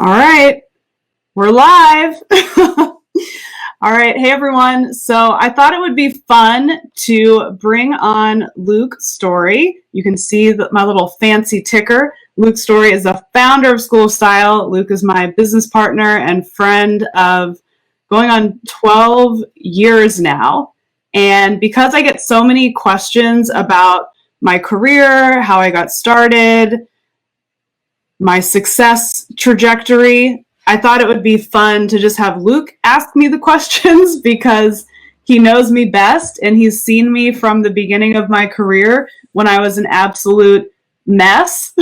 All right, we're live. All right, hey everyone. So I thought it would be fun to bring on Luke Storey. You can see my little fancy ticker. Luke Storey is the founder of School of Style. Luke is my business partner and friend of going on 12 years now. And because I get so many questions about my career, how I got started, my success trajectory, I thought it would be fun to just have Luke ask me the questions because he knows me best and he's seen me from the beginning of my career when I was an absolute mess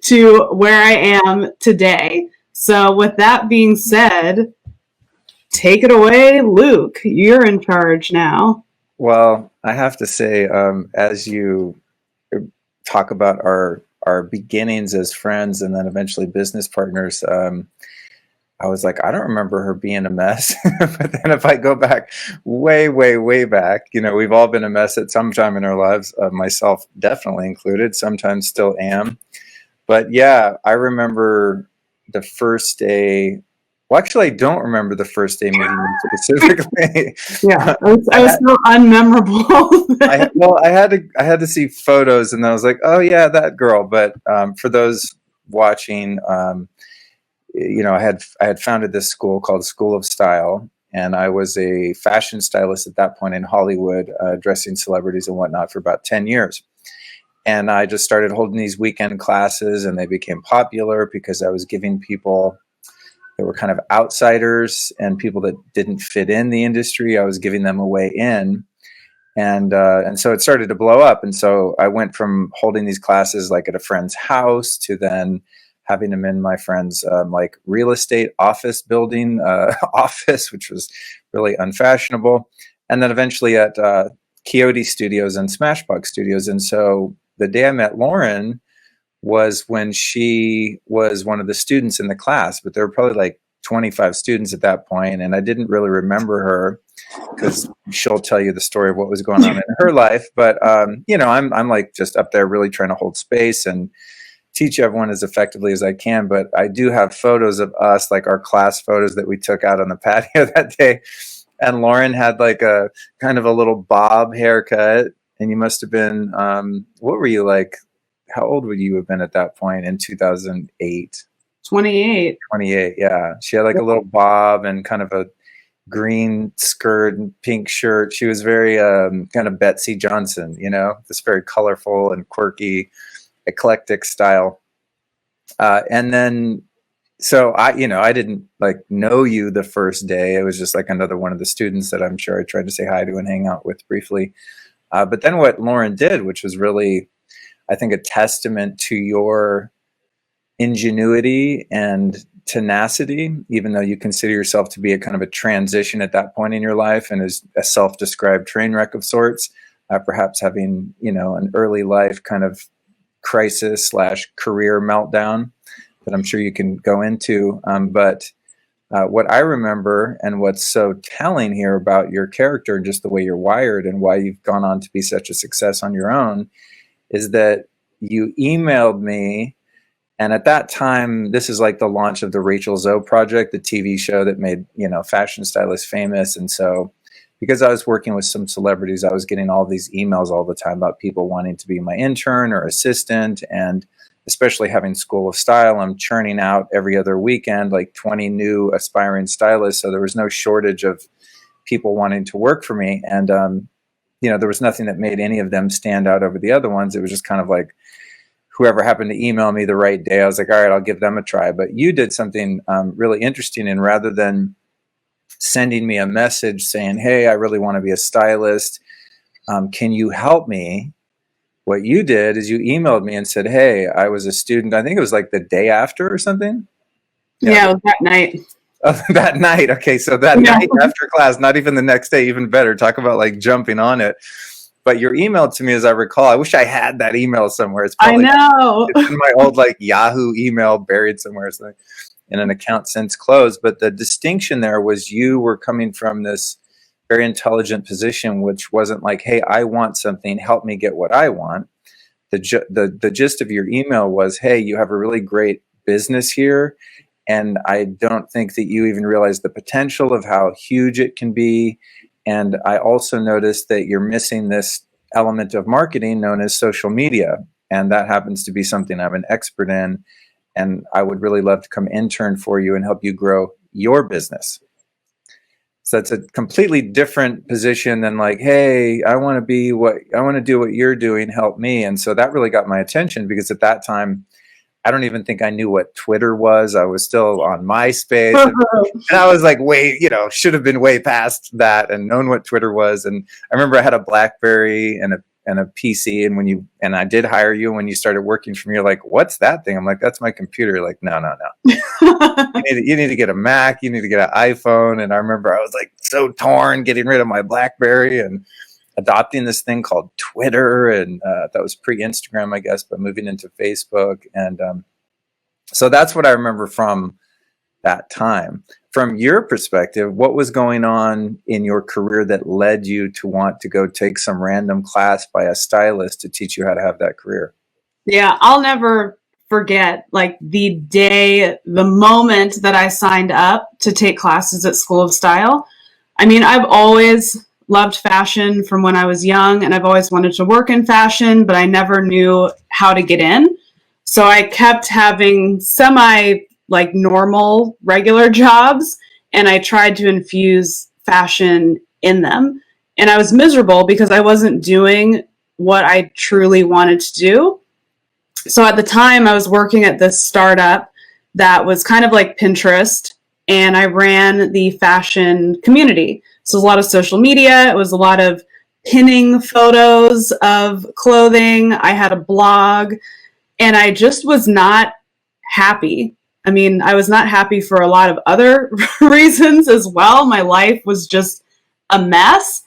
to where I am today. So with that being said, take it away, Luke. You're in charge now. Well, I have to say, as you talk about our beginnings as friends and then eventually business partners, I was like, I don't remember her being a mess. But then if I go back way back, we've all been a mess at some time in our lives, myself definitely included, sometimes still am. But yeah, I remember the first day. Well, actually, I don't remember the first day meeting you specifically. Yeah, I was so unmemorable. I had to see photos, and I was like, oh yeah, that girl. But for those watching, I had founded this school called School of Style, and I was a fashion stylist at that point in Hollywood, dressing celebrities and whatnot for about 10 years. And I just started holding these weekend classes, and they became popular because I was giving people that were kind of outsiders and people that didn't fit in the industry. I was giving them a way in. And so it started to blow up. And so I went from holding these classes like at a friend's house to then having them in my friend's like real estate office building office, which was really unfashionable. And then eventually at Coyote Studios and Smashbox Studios. And so the day I met Lauren was when she was one of the students in the class, but there were probably like 25 students at that point, and I didn't really remember her because she'll tell you the story of what was going on in her life. But I'm like just up there really trying to hold space and teach everyone as effectively as I can. But I do have photos of us, like our class photos that we took out on the patio that day. And Lauren had like a kind of a little bob haircut, and you must have been what were you like? How old would you have been at that point in 2008? 28. 28, yeah. She had like a little bob and kind of a green skirt and pink shirt. She was very kind of Betsy Johnson, this very colorful and quirky, eclectic style. And then, so I didn't like know you the first day. It was just like another one of the students that I'm sure I tried to say hi to and hang out with briefly. But then what Lauren did, which was really, I think, a testament to your ingenuity and tenacity, even though you consider yourself to be a kind of a transition at that point in your life and as a self-described train wreck of sorts, perhaps having, an early life kind of crisis / career meltdown that I'm sure you can go into. But what I remember and what's so telling here about your character and just the way you're wired and why you've gone on to be such a success on your own is that you emailed me. And at that time, this is like the launch of the Rachel Zoe project, the TV show that made, fashion stylists famous. And so because I was working with some celebrities, I was getting all these emails all the time about people wanting to be my intern or assistant. And especially having School of Style, I'm churning out every other weekend, like 20 new aspiring stylists. So there was no shortage of people wanting to work for me. And, there was nothing that made any of them stand out over the other ones. It was just kind of like whoever happened to email me the right day, I was like, all right, I'll give them a try. But you did something really interesting. And rather than sending me a message saying, hey, I really want to be a stylist, can you help me? What you did is you emailed me and said, hey, I was a student. I think it was like the day after or something. Yeah, it was that night. Oh, that night. Okay, so that night after class, not even the next day, even better. Talk about like jumping on it. But your email to me, as I recall, I wish I had that email somewhere. It's probably, I know. It's in my old like Yahoo email buried somewhere in an account since closed. But the distinction there was you were coming from this very intelligent position, which wasn't like, hey, I want something, help me get what I want. The gist of your email was, hey, you have a really great business here. And I don't think that you even realize the potential of how huge it can be. And I also noticed that you're missing this element of marketing known as social media. And that happens to be something I'm an expert in. And I would really love to come intern for you and help you grow your business. So it's a completely different position than like, hey, I want to do what you're doing, help me. And so that really got my attention because at that time, I don't even think I knew what Twitter was. I was still on MySpace. And I was like, should have been way past that and known what Twitter was. And I remember I had a BlackBerry and a PC. And I did hire you. When you started working for me, you're like, what's that thing? I'm like, that's my computer. You're like, no. You need to get a Mac. You need to get an iPhone. And I remember I was like so torn getting rid of my BlackBerry and adopting this thing called Twitter. And that was pre-Instagram, I guess, but moving into Facebook. And so that's what I remember from that time. From your perspective, what was going on in your career that led you to want to go take some random class by a stylist to teach you how to have that career? Yeah, I'll never forget like the moment that I signed up to take classes at School of Style. I mean, I've always loved fashion from when I was young, and I've always wanted to work in fashion, but I never knew how to get in. So I kept having normal, regular jobs, and I tried to infuse fashion in them. And I was miserable because I wasn't doing what I truly wanted to do. So at the time, I was working at this startup that was kind of like Pinterest, and I ran the fashion community. So it was a lot of social media. It was a lot of pinning photos of clothing. I had a blog, and I just was not happy. I mean, I was not happy for a lot of other reasons as well. My life was just a mess.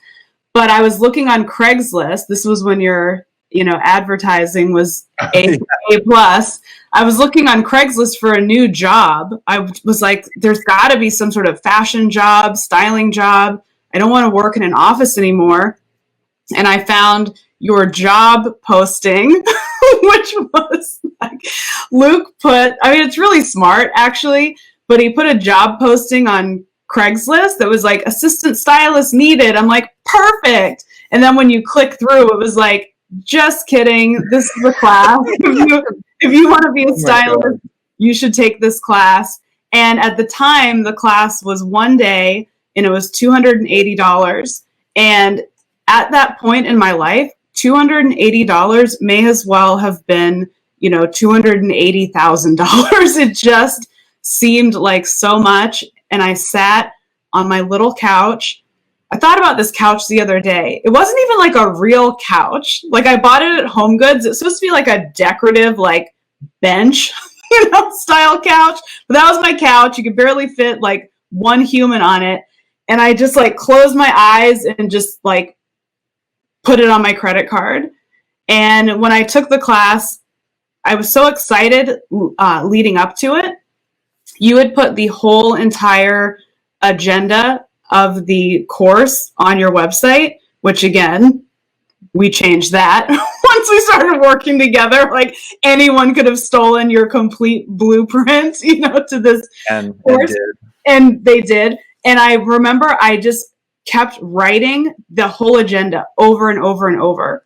But I was looking on Craigslist. This was when your, advertising was A plus. I was looking on Craigslist for a new job. I was like, there's got to be some sort of fashion job, styling job. I don't want to work in an office anymore. And I found your job posting, which was like Luke it's really smart actually, but he put a job posting on Craigslist that was like assistant stylist needed. I'm like, perfect. And then when you click through, it was like, just kidding. This is the class. If you want to be a stylist, you should take this class. And at the time, the class was one day and it was $280. And at that point in my life, $280 may as well have been, $280,000. It just seemed like so much. And I sat on my little couch. I thought about this couch the other day. It wasn't even like a real couch. Like I bought it at Home Goods. It's supposed to be like a decorative, like bench, style couch. But that was my couch. You could barely fit like one human on it. And I just like closed my eyes and just like put it on my credit card. And when I took the class, I was so excited leading up to it. You would put the whole entire agenda of the course on your website, which again, we changed that once we started working together. Like anyone could have stolen your complete blueprint, to this course. And they did. And I remember I just kept writing the whole agenda over and over and over.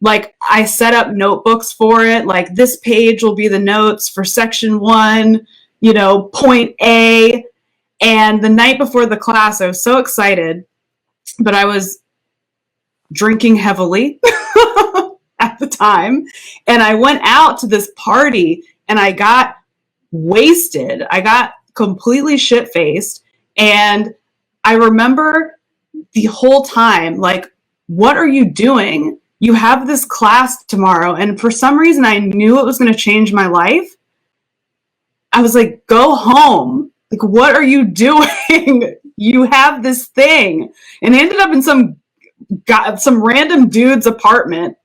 Like I set up notebooks for it. Like this page will be the notes for section 1, point A. And the night before the class, I was so excited, but I was drinking heavily at the time. And I went out to this party and I got wasted. I got completely shit-faced. And I remember the whole time, like, what are you doing? You have this class tomorrow. And for some reason, I knew it was going to change my life. I was like, go home. Like, what are you doing? You have this thing. And I ended up in some random dude's apartment.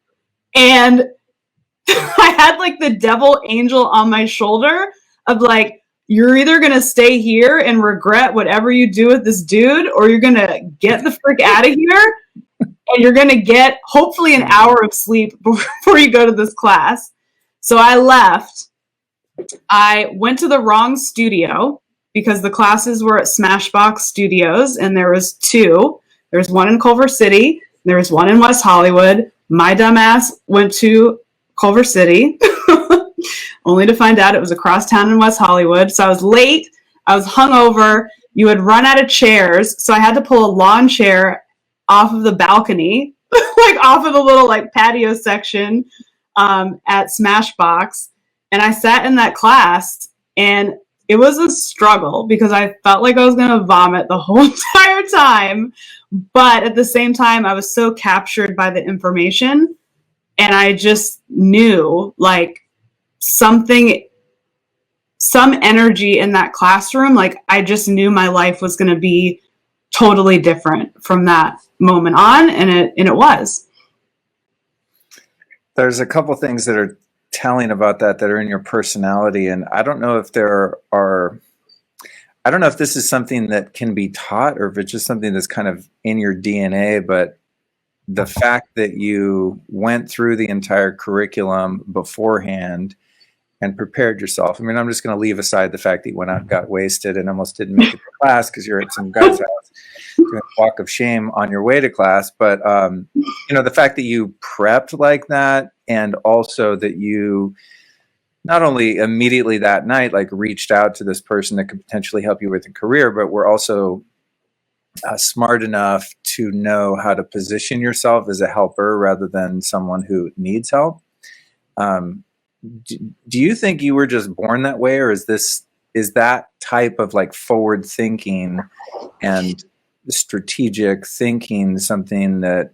And I had like the devil angel on my shoulder of like, you're either going to stay here and regret whatever you do with this dude, or you're going to get the frick out of here. And you're going to get hopefully an hour of sleep before you go to this class. So I left. I went to the wrong studio because the classes were at Smashbox Studios, and there was two. There was one in Culver City. There was one in West Hollywood. My dumbass went to Culver City, only to find out it was across town in West Hollywood. So I was late. I was hungover. You had run out of chairs, so I had to pull a lawn chair off of the balcony, like off of the little like patio section at Smashbox. And I sat in that class, and it was a struggle because I felt like I was going to vomit the whole entire time. But at the same time, I was so captured by the information, and I just knew like some energy in that classroom. Like I just knew my life was going to be totally different from that moment on. And it was. There's a couple things that are telling about that are in your personality. And I don't know if I don't know if this is something that can be taught or if it's just something that's kind of in your DNA, but the fact that you went through the entire curriculum beforehand and prepared yourself. I mean, I'm just going to leave aside the fact that you went out and got wasted and almost didn't make it to class because you're at some guy's house doing a walk of shame on your way to class. But, the fact that you prepped like that, and also that you not only immediately that night, like reached out to this person that could potentially help you with a career, but were also smart enough to know how to position yourself as a helper rather than someone who needs help. Do you think you were just born that way, or is that type of like forward thinking and strategic thinking something that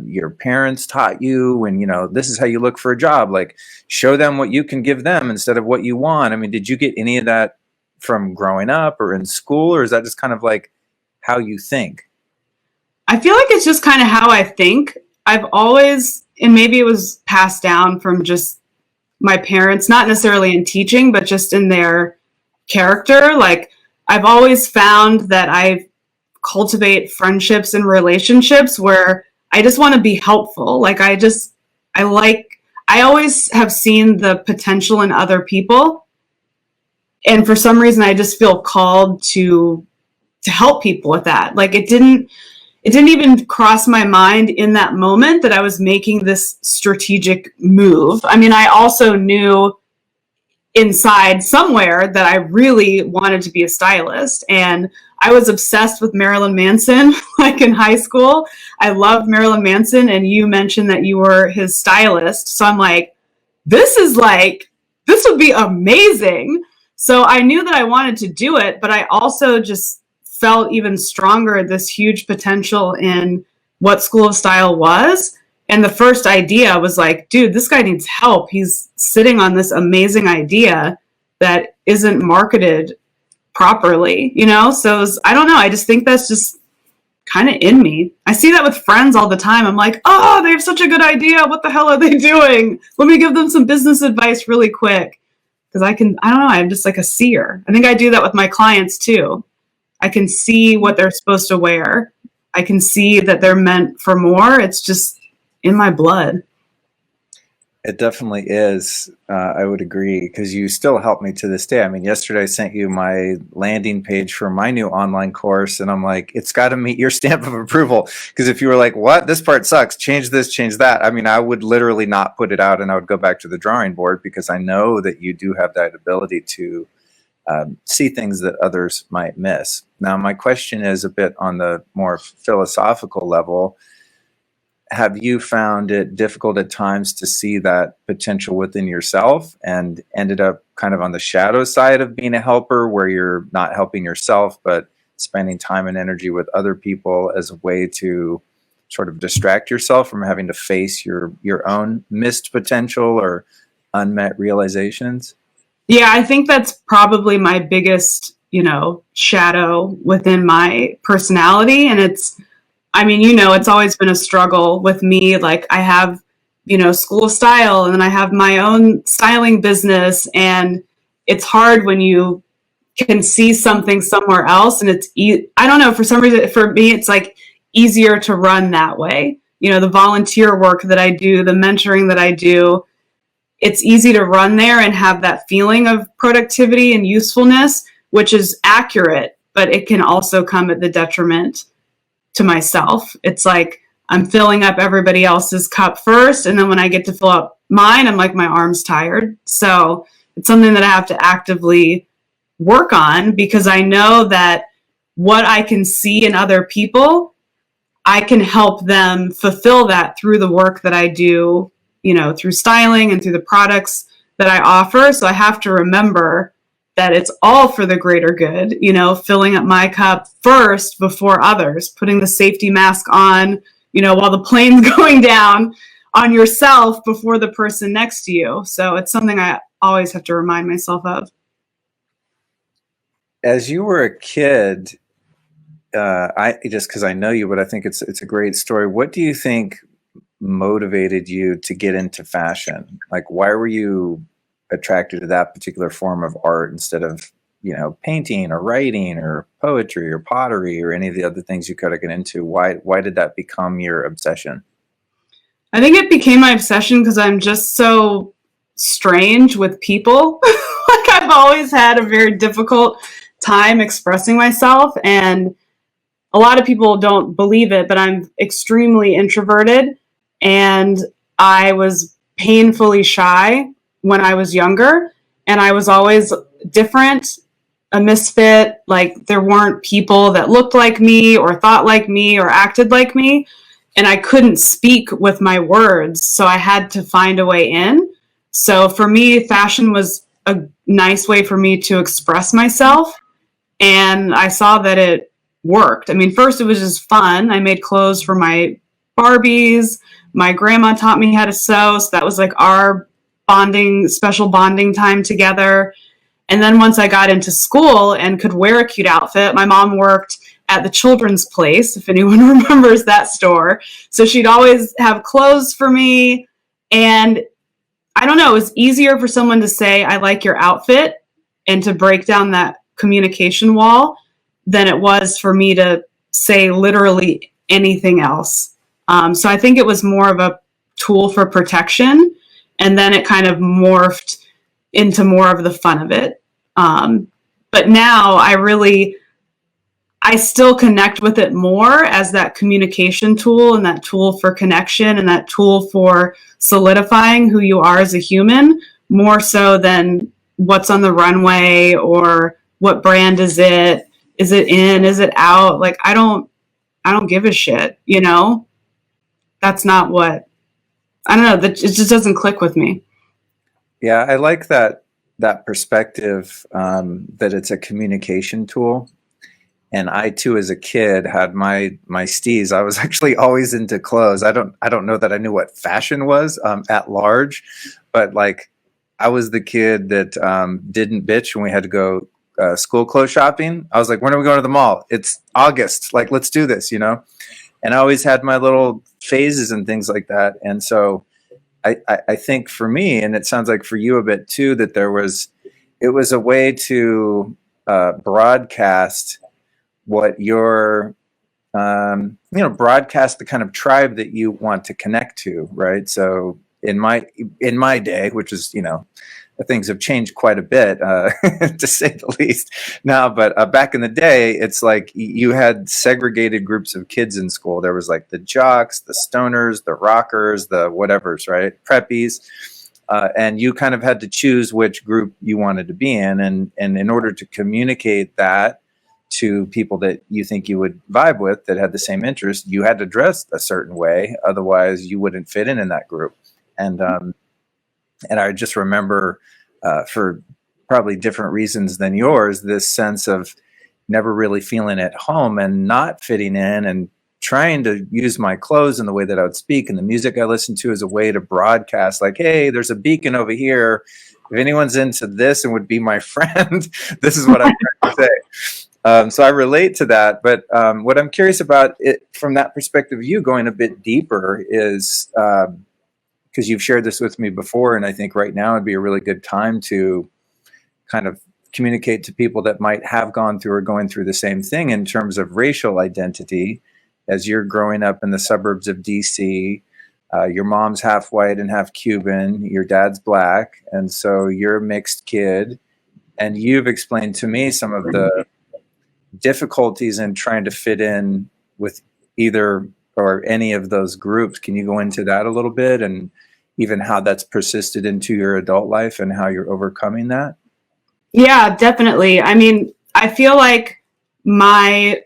your parents taught you when, this is how you look for a job, like show them what you can give them instead of what you want? I mean, did you get any of that from growing up or in school, or is that just kind of like how you think? I feel like it's just kind of how I think. I've always, and maybe it was passed down from just my parents, not necessarily in teaching, but just in their character. Like I've always found that I cultivate friendships and relationships where I just want to be helpful. Like I always have seen the potential in other people. And for some reason, I just feel called to help people with that. Like it didn't even cross my mind in that moment that I was making this strategic move. I mean, I also knew inside somewhere that I really wanted to be a stylist, and I was obsessed with Marilyn Manson, like in high school. I loved Marilyn Manson, and you mentioned that you were his stylist. So I'm like, this would be amazing. So I knew that I wanted to do it, but I also just felt even stronger this huge potential in what School of Style was. And the first idea was like, dude, this guy needs help. He's sitting on this amazing idea that isn't marketed properly, So I don't know. I just think that's just kind of in me. I see that with friends all the time. I'm like, oh, they have such a good idea. What the hell are they doing? Let me give them some business advice really quick. Because I don't know. I'm just like a seer. I think I do that with my clients too. I can see what they're supposed to wear. I can see that they're meant for more. It's just in my blood. It definitely is. I would agree, because you still help me to this day. I mean, yesterday I sent you my landing page for my new online course, and I'm like, it's got to meet your stamp of approval. Because if you were like, what? This part sucks. Change this, change that. I mean, I would literally not put it out, and I would go back to the drawing board, because I know that you do have that ability to see things that others might miss. Now, my question is a bit on the more philosophical level. Have you found it difficult at times to see that potential within yourself and ended up kind of on the shadow side of being a helper, where you're not helping yourself, but spending time and energy with other people as a way to sort of distract yourself from having to face your own missed potential or unmet realizations? Yeah, I think that's probably my biggest, shadow within my personality. And it's always been a struggle with me. Like I have, School of Style, and then I have my own styling business. And it's hard when you can see something somewhere else. And I don't know, for some reason, for me, it's like easier to run that way. The volunteer work that I do, the mentoring that I do, it's easy to run there and have that feeling of productivity and usefulness, which is accurate, but it can also come at the detriment to myself. It's like I'm filling up everybody else's cup first, and then when I get to fill up mine, I'm like, my arm's tired. So it's something that I have to actively work on, because I know that what I can see in other people, I can help them fulfill that through the work that I do, you know, through styling and through the products that I offer. So I have to remember that it's all for the greater good, you know, filling up my cup first before others, putting the safety mask on, you know, while the plane's going down, on yourself before the person next to you. So it's something I always have to remind myself of. As you were a kid, I just because I know you, but I think it's a great story. What do you think motivated you to get into fashion? Like, why were you attracted to that particular form of art instead of, you know, painting or writing or poetry or pottery or any of the other things you could have got into? Why did that become your obsession? I think it became my obsession because I'm just so strange with people. Like, I've always had a very difficult time expressing myself, and a lot of people don't believe it, but I'm extremely introverted, and I was painfully shy when I was younger, and I was always different, a misfit. Like, there weren't people that looked like me or thought like me or acted like me, and I couldn't speak with my words, so I had to find a way in. So for me, fashion was a nice way for me to express myself, and I saw that it worked. I mean, first it was just fun. I made clothes for my Barbies. My grandma taught me how to sew, so that was like our special bonding time together. And then once I got into school and could wear a cute outfit, my mom worked at the Children's Place, if anyone remembers that store. So she'd always have clothes for me. And I don't know, it was easier for someone to say, I like your outfit, and to break down that communication wall, than it was for me to say literally anything else. So I think it was more of a tool for protection, and then it kind of morphed into more of the fun of it. But now I still connect with it more as that communication tool, and that tool for connection, and that tool for solidifying who you are as a human, more so than what's on the runway or what brand is it? Is it in? Is it out? Like, I don't give a shit, you know? That's not what, I don't know, that it just doesn't click with me. Yeah, I like that perspective, that it's a communication tool. And I too, as a kid, had my steez. I was actually always into clothes. I don't know that I knew what fashion was at large, but like, I was the kid that didn't bitch when we had to go school clothes shopping. I was like, when are we going to the mall? It's August. Like, let's do this, you know? And I always had my little phases and things like that. And so I think for me, and it sounds like for you a bit too, that it was a way to broadcast what your, broadcast the kind of tribe that you want to connect to, right? So in my day, which is, things have changed quite a bit, to say the least now, but back in the day, it's like you had segregated groups of kids in school. There was like the jocks, the stoners, the rockers, the whatevers, right? Preppies. And you kind of had to choose which group you wanted to be in. And in order to communicate that to people that you think you would vibe with, that had the same interest, you had to dress a certain way. Otherwise you wouldn't fit in that group. And I just remember, for probably different reasons than yours, this sense of never really feeling at home and not fitting in, and trying to use my clothes and the way that I would speak and the music I listened to as a way to broadcast, like, hey, there's a beacon over here. If anyone's into this and would be my friend, this is what I'm trying to say. So I relate to that. But what I'm curious about it from that perspective, you going a bit deeper, is because you've shared this with me before, and I think right now would be a really good time to kind of communicate to people that might have gone through or going through the same thing in terms of racial identity. As you're growing up in the suburbs of DC, Your mom's half white and half Cuban. Your dad's black. And so you're a mixed kid. And you've explained to me some of the difficulties in trying to fit in with either or any of those groups. Can you go into that a little bit, and even how that's persisted into your adult life and how you're overcoming that? Yeah, definitely. I mean, I feel like my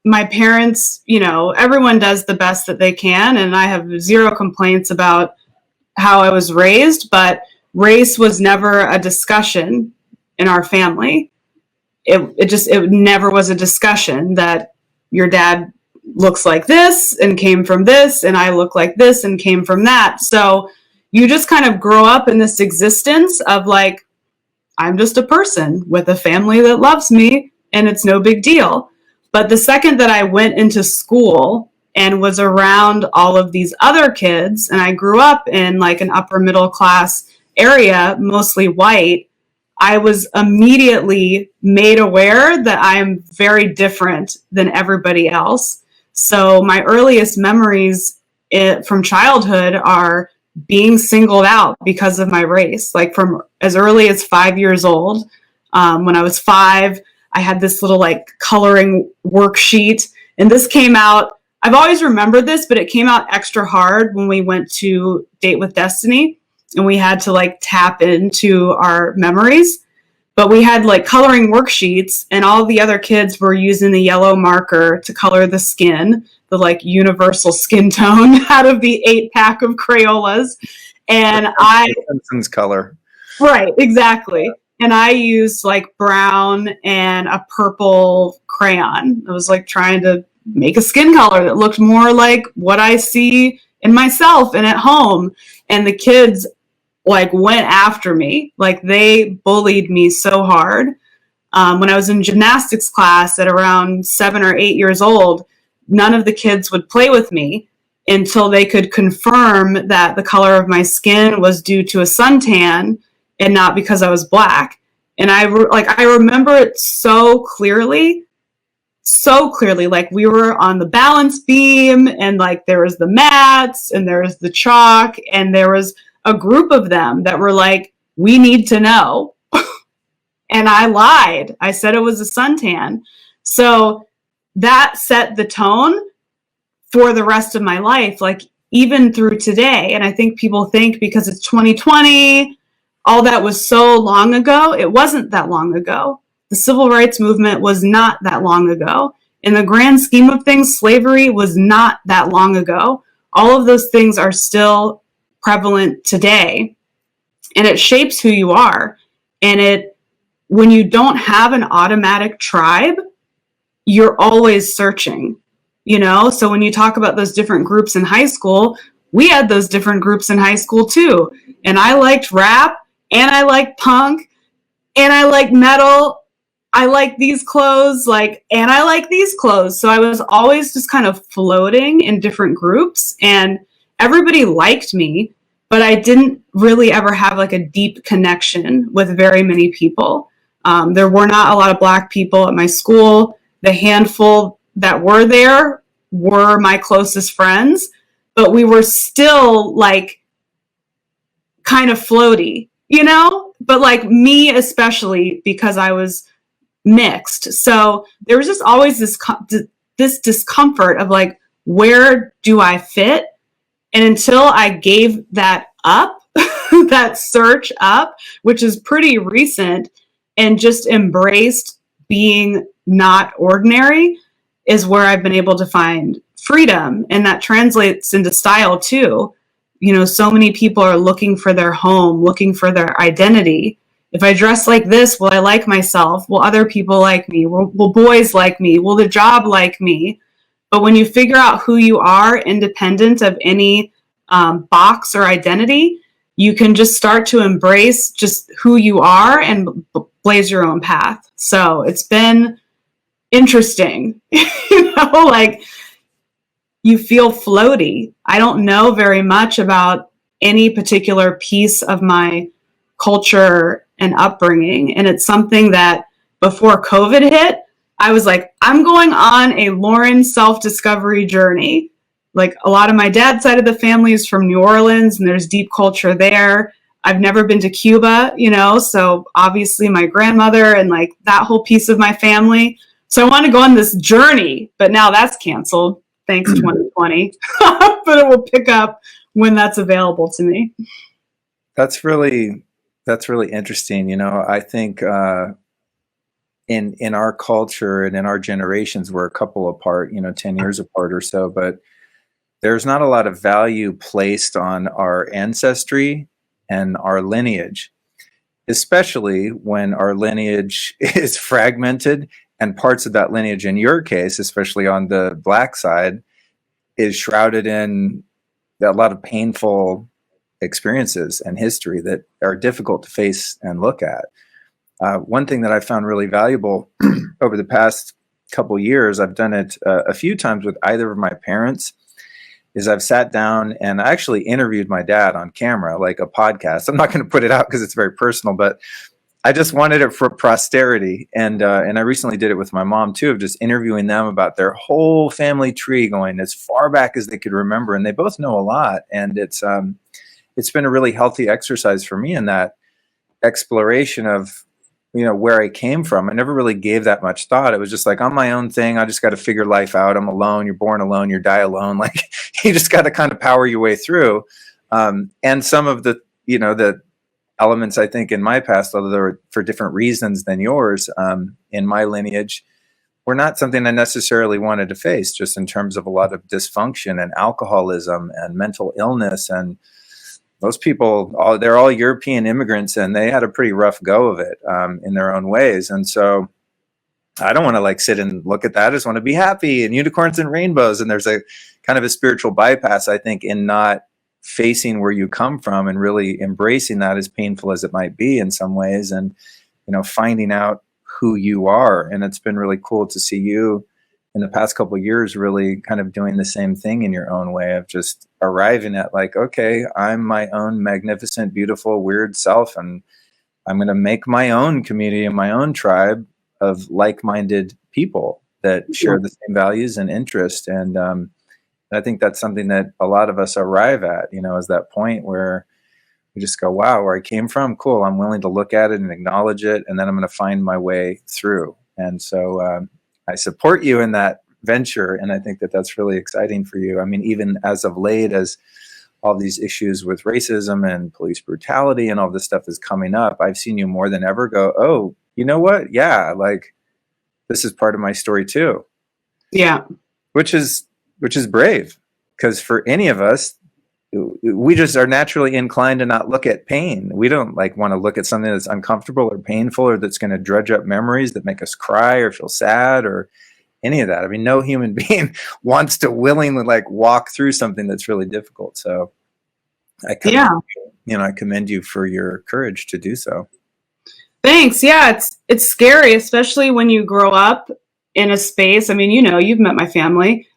parents, you know, everyone does the best that they can, and I have zero complaints about how I was raised, but race was never a discussion in our family. It never was a discussion that your dad looks like this and came from this, and I look like this and came from that. So you just kind of grow up in this existence of like, I'm just a person with a family that loves me, and it's no big deal. But the second that I went into school and was around all of these other kids, and I grew up in like an upper middle class area, mostly white, I was immediately made aware that I am very different than everybody else. So my earliest memories from childhood are being singled out because of my race. Like from as early as 5 years old, when I was 5, I had this little like coloring worksheet, and this came out. I've always remembered this, but it came out extra hard when we went to Date with Destiny, and we had to like tap into our memories. But we had like coloring worksheets, and all the other kids were using the yellow marker to color the skin, the like universal skin tone out of the 8-pack of Crayolas. And Simpsons color. Right, exactly. And I used like brown and a purple crayon. I was like trying to make a skin color that looked more like what I see in myself and at home. And the kids like went after me. Like they bullied me so hard. When I was in gymnastics class at around 7 or 8 years old, none of the kids would play with me until they could confirm that the color of my skin was due to a suntan and not because I was black. And I remember it so clearly. Like we were on the balance beam, and like there was the mats and there was the chalk, and there was a group of them that were like, we need to know. And I lied. I said it was a suntan. So that set the tone for the rest of my life, like even through today. And I think people think because it's 2020, all that was so long ago. It wasn't that long ago. The civil rights movement was not that long ago. In the grand scheme of things, slavery was not that long ago. All of those things are still prevalent today, and it shapes who you are. And when you don't have an automatic tribe, you're always searching, you know? So when you talk about those different groups in high school, we had those different groups in high school too. And I liked rap, and I liked punk, and I liked metal. I like these clothes, and I like these clothes. So I was always just kind of floating in different groups, and everybody liked me, but I didn't really ever have like a deep connection with very many people. There were not a lot of Black people at my school. The handful that were there were my closest friends, but we were still like kind of floaty, you know? But like me especially, because I was mixed. So there was just always this discomfort of like, where do I fit? And until I gave that up, that search up, which is pretty recent, and just embraced being not ordinary, is where I've been able to find freedom. And that translates into style too. You know, so many people are looking for their home, looking for their identity. If I dress like this, will I like myself? Will other people like me? Will boys like me? Will the job like me? But when you figure out who you are, independent of any box or identity, you can just start to embrace just who you are and blaze your own path. So it's been interesting, you know, like you feel floaty. I don't know very much about any particular piece of my culture and upbringing. And it's something that before COVID hit, I was like, I'm going on a Lauren self-discovery journey. like a lot of my dad's side of the family is from New Orleans, and there's deep culture there. I've never been to Cuba, so obviously my grandmother and like that whole piece of my family. So I want to go on this journey, but now that's canceled. Thanks 2020. But it will pick up when that's available to me. That's really interesting. I think in our culture and in our generations, we're a couple apart, 10 years apart or so, but there's not a lot of value placed on our ancestry and our lineage, especially when our lineage is fragmented and parts of that lineage, in your case, especially on the Black side, is shrouded in a lot of painful experiences and history that are difficult to face and look at. One thing that I found really valuable over the past couple years, I've done it a few times with either of my parents, is I've sat down and I actually interviewed my dad on camera, like a podcast. I'm not going to put it out because it's very personal, but I just wanted it for posterity. And I recently did it with my mom too, of just interviewing them about their whole family tree going as far back as they could remember. And they both know a lot. And it's been a really healthy exercise for me in that exploration of, where I came from. I never really gave that much thought. It was just like, on my own thing, I just got to figure life out. I'm alone. You're born alone. You die alone. Like, you just got to kind of power your way through. And some of the, the elements, I think, in my past, although they were for different reasons than yours, in my lineage, were not something I necessarily wanted to face, just in terms of a lot of dysfunction and alcoholism and mental illness. And those people, they're all European immigrants, and they had a pretty rough go of it in their own ways. And so I don't want to like sit and look at that. I just want to be happy and unicorns and rainbows. And there's a kind of a spiritual bypass, I think, in not facing where you come from and really embracing that, as painful as it might be in some ways, and finding out who you are. And it's been really cool to see you in the past couple of years really kind of doing the same thing in your own way, of just arriving at like, okay, I'm my own magnificent, beautiful, weird self, and I'm going to make my own community and my own tribe of like-minded people that share the same values and interests. And I think that's something that a lot of us arrive at, is that point where we just go, wow, where I came from, cool. I'm willing to look at it and acknowledge it, and then I'm going to find my way through. And so I support you in that venture, and I think that that's really exciting for you. I mean, even as of late, as all these issues with racism and police brutality and all this stuff is coming up, I've seen you more than ever go, oh, you know what? Yeah, like this is part of my story too. Yeah. Which is brave, because for any of us, we just are naturally inclined to not look at pain. We don't like want to look at something that's uncomfortable or painful, or that's going to dredge up memories that make us cry or feel sad or any of that. I mean, no human being wants to willingly like walk through something that's really difficult. So I commend you for your courage to do so. Thanks. Yeah, it's scary, especially when you grow up in a space. I mean, you've met my family.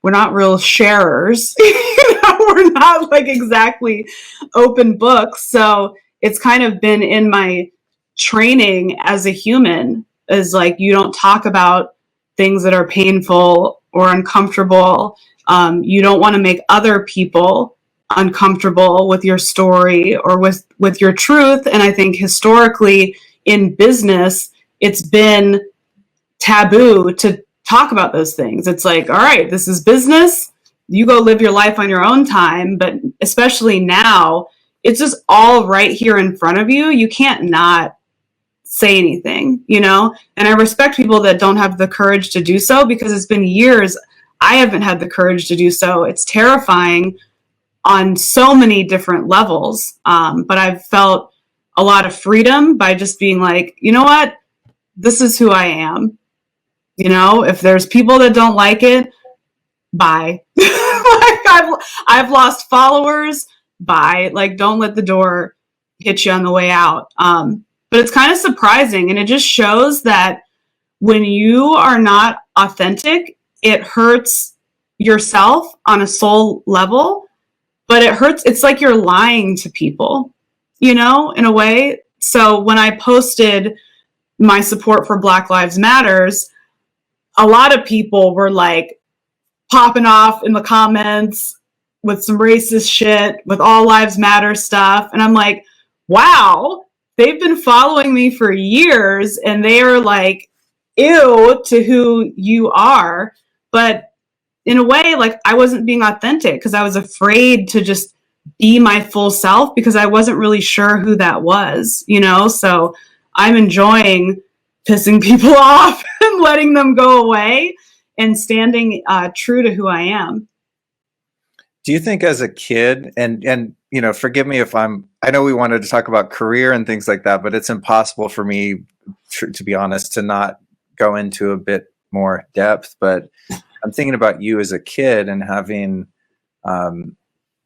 We're not real sharers. We're not like exactly open books. So it's kind of been in my training as a human, is like, you don't talk about things that are painful or uncomfortable. You don't want to make other people uncomfortable with your story or with your truth. And I think historically in business, it's been taboo to talk about those things. It's like, all right, this is business. You go live your life on your own time. But especially now, it's just all right here in front of you. You can't not say anything, And I respect people that don't have the courage to do so, because it's been years I haven't had the courage to do so. It's terrifying on so many different levels. But I've felt a lot of freedom by just being like, you know what? This is who I am. If there's people that don't like it, bye. Like I've lost followers, bye. Like, don't let the door hit you on the way out. But it's kind of surprising. And it just shows that when you are not authentic, it hurts yourself on a soul level, but it hurts. It's like you're lying to people, in a way. So when I posted my support for Black Lives Matters, a lot of people were like popping off in the comments with some racist shit, with all lives matter stuff. And I'm like, wow, they've been following me for years and they are like, ew to who you are. But in a way, like, I wasn't being authentic because I was afraid to just be my full self because I wasn't really sure who that was, you know? So I'm enjoying pissing people off and letting them go away and standing true to who I am. Do you think as a kid, and you know, forgive me if I know we wanted to talk about career and things like that, but it's impossible for me, to be honest, to not go into a bit more depth. But I'm thinking about you as a kid and having,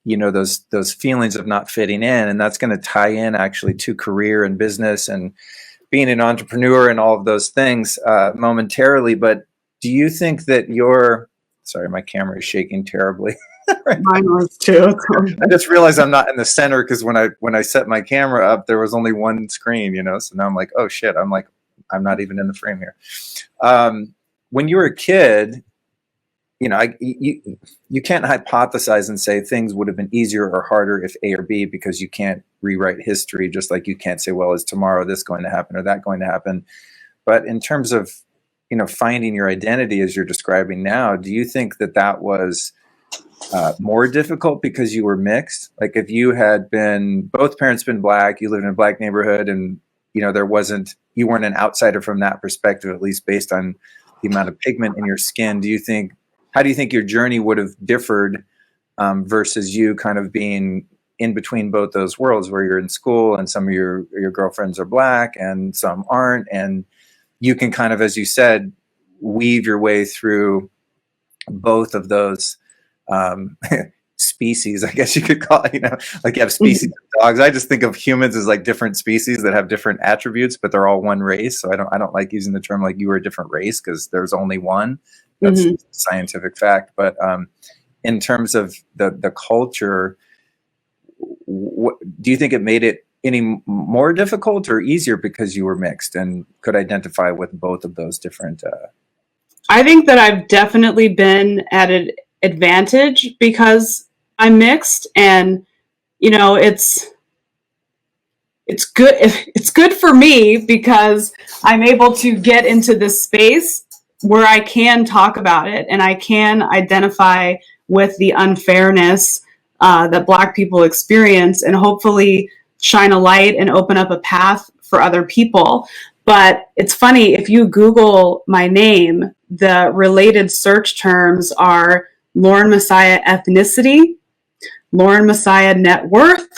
you know, those feelings of not fitting in, and that's going to tie in actually to career and business and being an entrepreneur and all of those things momentarily. But do you think that sorry, my camera is shaking terribly. Right. Mine was too. I just realized I'm not in the center because when I set my camera up, there was only one screen, you know. So now I'm like, oh shit, I'm not even in the frame here. When you were a kid, you know, you can't hypothesize and say things would have been easier or harder if A or B, because you can't rewrite history, just like you can't say, well, is tomorrow this going to happen or that going to happen. But in terms of, you know, finding your identity as you're describing now, do you think that was more difficult because you were mixed? Like if you had both parents been black, you lived in a black neighborhood, and you know you weren't an outsider from that perspective, at least based on the amount of pigment in your skin. How do you think your journey would have differed versus you kind of being in between both those worlds, where you're in school and some of your girlfriends are black and some aren't, and you can kind of, as you said, weave your way through both of those species, I guess you could call it, you know, like you have species of dogs. I just think of humans as like different species that have different attributes, but they're all one race. So I don't like using the term like you were a different race, because there's only one. That's scientific fact. But in terms of the culture, do you think it made it any more difficult or easier because you were mixed and could identify with both of those different? I think that I've definitely been at an advantage because I'm mixed, and you know, it's good. It's good for me because I'm able to get into this space where I can talk about it and I can identify with the unfairness that Black people experience, and hopefully shine a light and open up a path for other people. But it's funny, if you Google my name, the related search terms are Lauren Messiah ethnicity, Lauren Messiah net worth,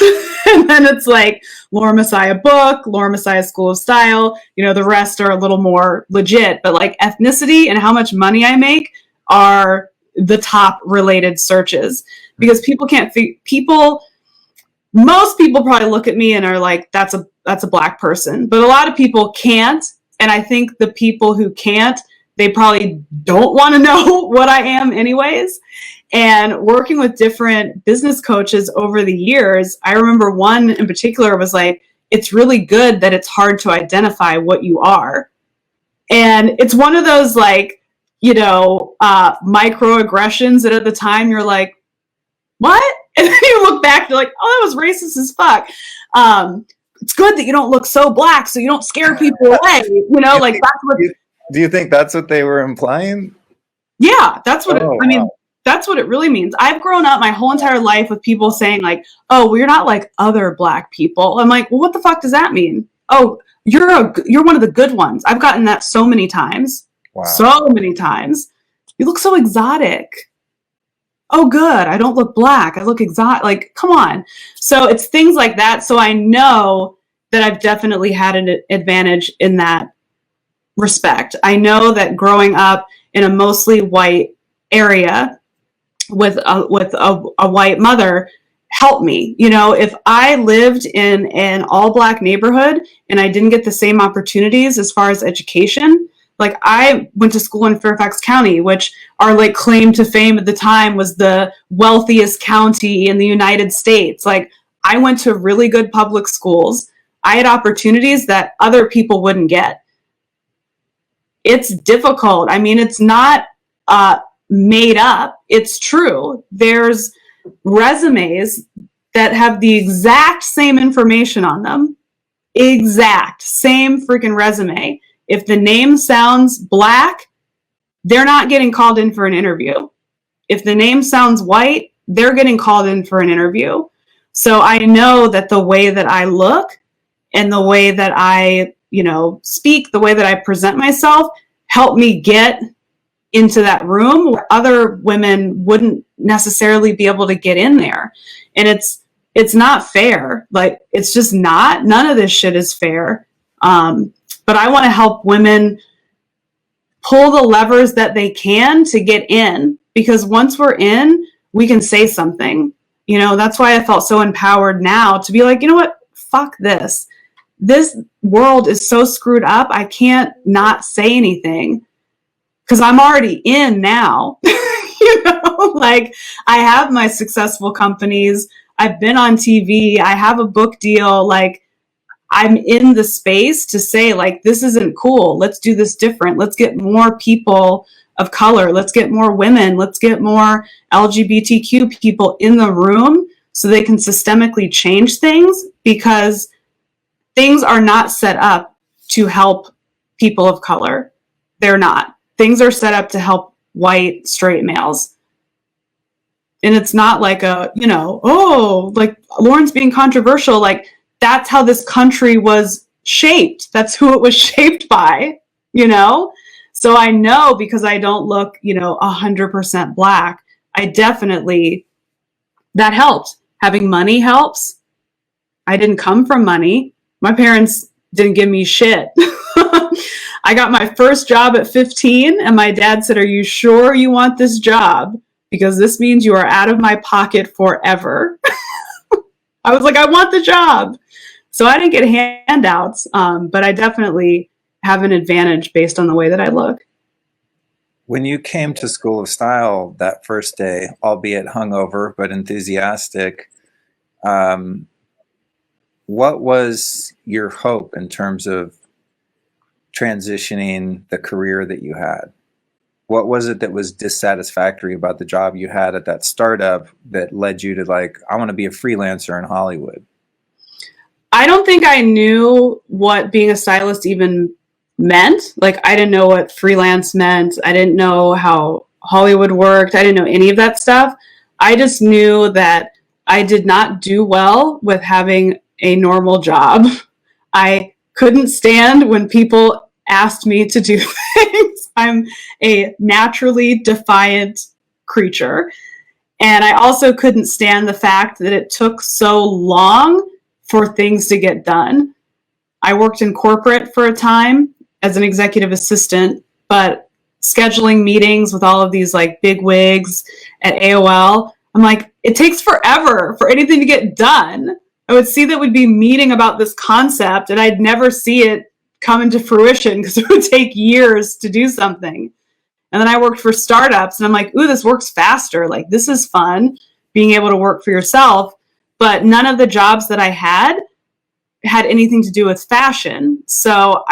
and then it's like Lauren Messiah book, Lauren Messiah school of style. You know, the rest are a little more legit, but like ethnicity and how much money I make are the top related searches, because most people probably look at me and are like, that's a Black person, but a lot of people can't. And I think the people who can't, they probably don't want to know what I am anyways. And working with different business coaches over the years, I remember one in particular was like, it's really good that it's hard to identify what you are. And it's one of those like, you know, microaggressions that at the time you're like, what? And then you look back, you're like, oh, that was racist as fuck. It's good that you don't look so Black so you don't scare people away. You know, like that's what. Do you think that's what they were implying? Yeah, that's what that's what it really means. I've grown up my whole entire life with people saying like, oh, well, you're not like other Black people. I'm like, well, what the fuck does that mean? Oh, you're one of the good ones. I've gotten that so many times. Wow. So many times. You look so exotic. Oh, good. I don't look Black. I look exotic. Like, come on. So it's things like that. So I know that I've definitely had an advantage in that respect. I know that growing up in a mostly white area with a white mother helped me. You know, if I lived in an all Black neighborhood and I didn't get the same opportunities as far as education, like I went to school in Fairfax County, which our like claim to fame at the time was the wealthiest county in the United States. Like I went to really good public schools. I had opportunities that other people wouldn't get. It's difficult. I mean, it's not made up. It's true. There's resumes that have the exact same information on them. Exact same freaking resume. If the name sounds black, they're not getting called in for an interview. If the name sounds white, they're getting called in for an interview. So I know that the way that I look and the way that I, speak, the way that I present myself, help me get into that room where other women wouldn't necessarily be able to get in there. And it's not fair. Like, it's just not. None of this shit is fair. But I want to help women pull the levers that they can to get in, because once we're in, we can say something. That's why I felt so empowered now to be like, you know what? Fuck this. This world is so screwed up. I can't not say anything because I'm already in now. Like, I have my successful companies. I've been on TV. I have a book deal. Like, I'm in the space to say, like, this isn't cool. Let's do this different. Let's get more people of color. Let's get more women. Let's get more LGBTQ people in the room so they can systemically change things, because things are not set up to help people of color. They're not. Things are set up to help white, straight males. And it's not like like Lauren's being controversial. Like, that's how this country was shaped. That's who it was shaped by, So I know, because I don't look, 100% black. That helped. Having money helps. I didn't come from money. My parents didn't give me shit. I got my first job at 15, and my dad said, "Are you sure you want this job? Because this means you are out of my pocket forever." I was like, I want the job. So I didn't get handouts, but I definitely have an advantage based on the way that I look. When you came to School of Style that first day, albeit hungover but enthusiastic, what was your hope in terms of transitioning the career that you had? What was it that was dissatisfactory about the job you had at that startup that led you to, like, I want to be a freelancer in Hollywood? I don't think I knew what being a stylist even meant. Like, I didn't know what freelance meant. I didn't know how Hollywood worked. I didn't know any of that stuff. I just knew that I did not do well with having a normal job. I couldn't stand when people asked me to do things. I'm a naturally defiant creature. And I also couldn't stand the fact that it took so long for things to get done. I worked in corporate for a time as an executive assistant, but scheduling meetings with all of these like bigwigs at Aol, I'm like, it takes forever for anything to get done. I would see that we'd be meeting about this concept and I'd never see it come into fruition because it would take years to do something. And then I worked for startups and I'm like, ooh, this works faster. Like, this is fun, being able to work for yourself. But none of the jobs that I had anything to do with fashion. So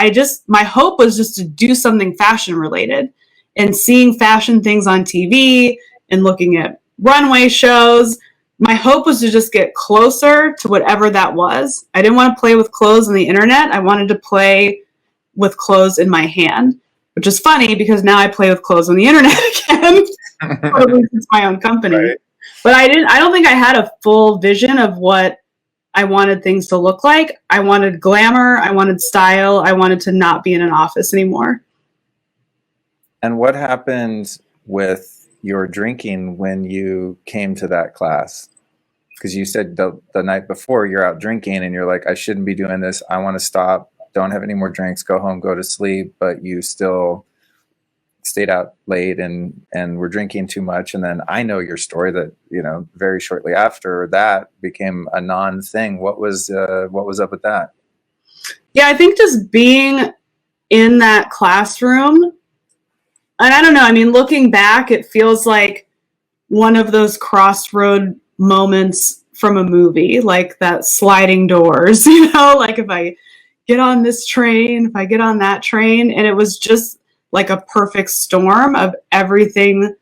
my hope was just to do something fashion related, and seeing fashion things on TV and looking at runway shows. My hope was to just get closer to whatever that was. I didn't want to play with clothes on the internet. I wanted to play with clothes in my hand, which is funny because now I play with clothes on the internet again. Or at least it's my own company. Right. But I don't think I had a full vision of what I wanted things to look like. I wanted glamour. I wanted style. I wanted to not be in an office anymore. And what happened with your drinking when you came to that class? Because you said the night before you're out drinking and you're like, I shouldn't be doing this. I want to stop. Don't have any more drinks. Go home, go to sleep. But you still stayed out late and were drinking too much. And then I know your story that, very shortly after that became a non-thing. What was up with that? Yeah, I think just being in that classroom, and I don't know, I mean, looking back, it feels like one of those crossroad moments from a movie, like that sliding doors, like if I get on this train, if I get on that train, and it was just like a perfect storm of everything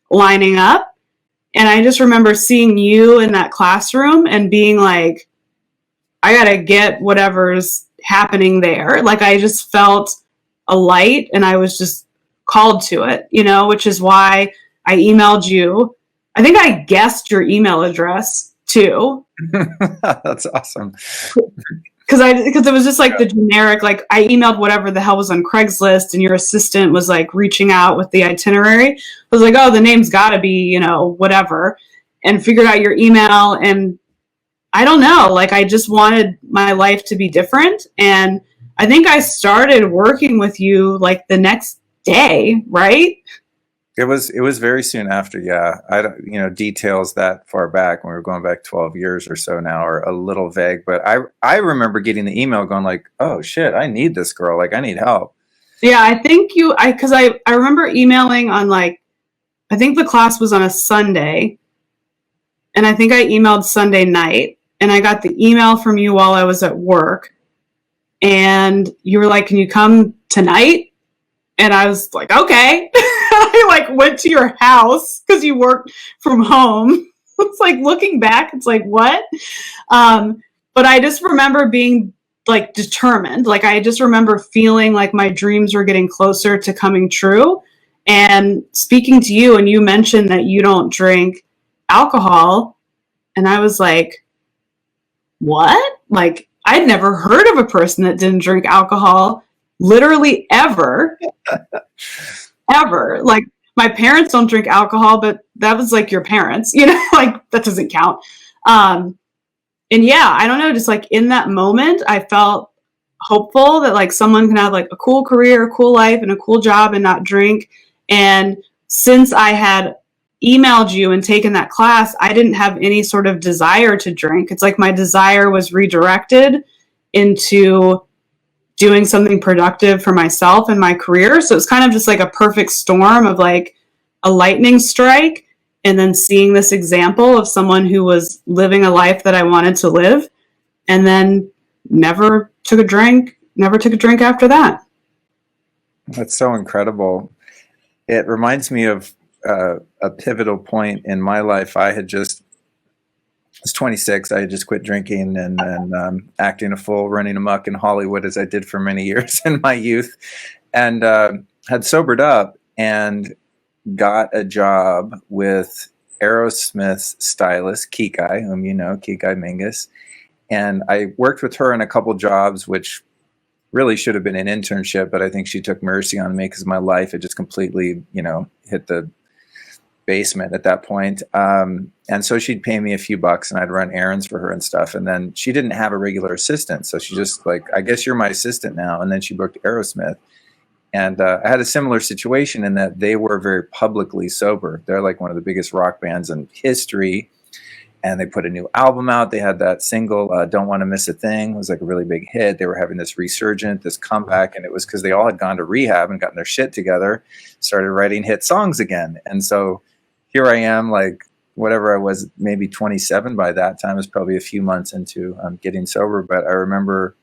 lining up. And I just remember seeing you in that classroom and being like, I got to get whatever's happening there. Like I just felt a light and I was just called to it, you know, which is why I emailed you. I think I guessed your email address too. That's awesome. Because it was just like the generic, like I emailed whatever the hell was on Craigslist and your assistant was like reaching out with the itinerary. I was like, oh, the name's gotta be, you know, whatever. And figured out your email. And I don't know, like I just wanted my life to be different. And I think I started working with you like the next day, right? It was very soon after. Yeah. I don't, you know, details that far back when we were going back 12 years or so now are a little vague, but I remember getting the email going like, oh shit, I need this girl. Like I need help. Yeah, I think because I remember emailing on like, I think the class was on a Sunday. And I think I emailed Sunday night and I got the email from you while I was at work. And you were like, can you come tonight? And I was like, okay. I like went to your house because you worked from home. It's like looking back, it's like, what? But I just remember being like determined. Like I just remember feeling like my dreams were getting closer to coming true. And speaking to you, and you mentioned that you don't drink alcohol. And I was like, what? Like I'd never heard of a person that didn't drink alcohol literally ever. Ever. Like my parents don't drink alcohol, but that was like your parents, you know, like that doesn't count. And yeah, I don't know, just like in that moment, I felt hopeful that like someone can have like a cool career, a cool life, and a cool job and not drink. And since I had emailed you and taken that class, I didn't have any sort of desire to drink. It's like my desire was redirected into doing something productive for myself and my career. So it's kind of just like a perfect storm of like a lightning strike and then seeing this example of someone who was living a life that I wanted to live and then never took a drink after that. That's so incredible. It reminds me of a pivotal point in my life. I was 26. I had just quit drinking and acting a fool, running amok in Hollywood as I did for many years in my youth, and had sobered up and got a job with Aerosmith's stylist, Kikai, whom you know, Kikai Mingus. And I worked with her in a couple jobs, which really should have been an internship, but I think she took mercy on me because my life had just completely, you know, hit the basement at that point. And so she'd pay me a few bucks and I'd run errands for her and stuff. And then she didn't have a regular assistant. So she just like, I guess you're my assistant now. And then she booked Aerosmith. And I had a similar situation in that they were very publicly sober. They're like one of the biggest rock bands in history. And they put a new album out. They had that single, Don't Want to Miss a Thing. It was like a really big hit. They were having this resurgent, this comeback. And it was because they all had gone to rehab and gotten their shit together, started writing hit songs again. And so here I am, like whatever I was, maybe 27 by that time. It was probably a few months into getting sober. But I remember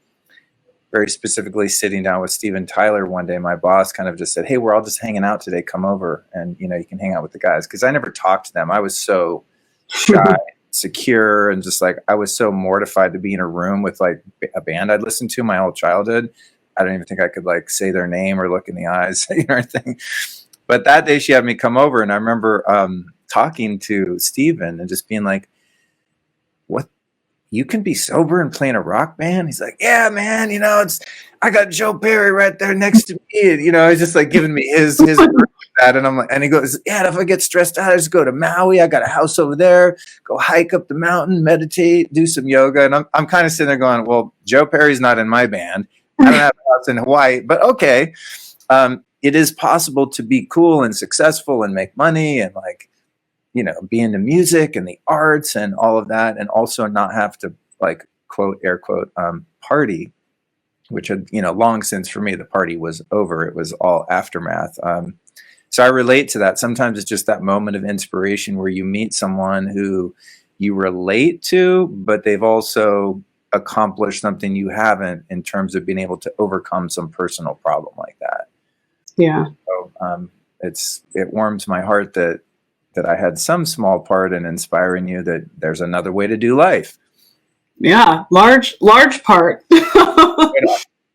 very specifically sitting down with Steven Tyler one day. My boss kind of just said, hey, we're all just hanging out today. Come over and, you know, you can hang out with the guys. Because I never talked to them. I was so shy, secure, and just like I was so mortified to be in a room with like a band I'd listened to my whole childhood. I don't even think I could like say their name or look in the eyes, you know, or anything. But that day she had me come over, and I remember talking to Steven and just being like, what, you can be sober and play in a rock band? He's like, yeah, man, you know, I got Joe Perry right there next to me. You know, he's just like giving me his that. And I'm like, and he goes, yeah, if I get stressed out, I just go to Maui. I got a house over there, go hike up the mountain, meditate, do some yoga. And I'm kind of sitting there going, well, Joe Perry's not in my band. I don't have a house in Hawaii, but okay. It is possible to be cool and successful and make money and like, you know, be into music and the arts and all of that, and also not have to like quote, air quote, party, which had, you know, long since for me, the party was over. It was all aftermath. So I relate to that. Sometimes it's just that moment of inspiration where you meet someone who you relate to, but they've also accomplished something you haven't in terms of being able to overcome some personal problem like that. Yeah. So it warms my heart that that I had some small part in inspiring you that there's another way to do life. Yeah, large part.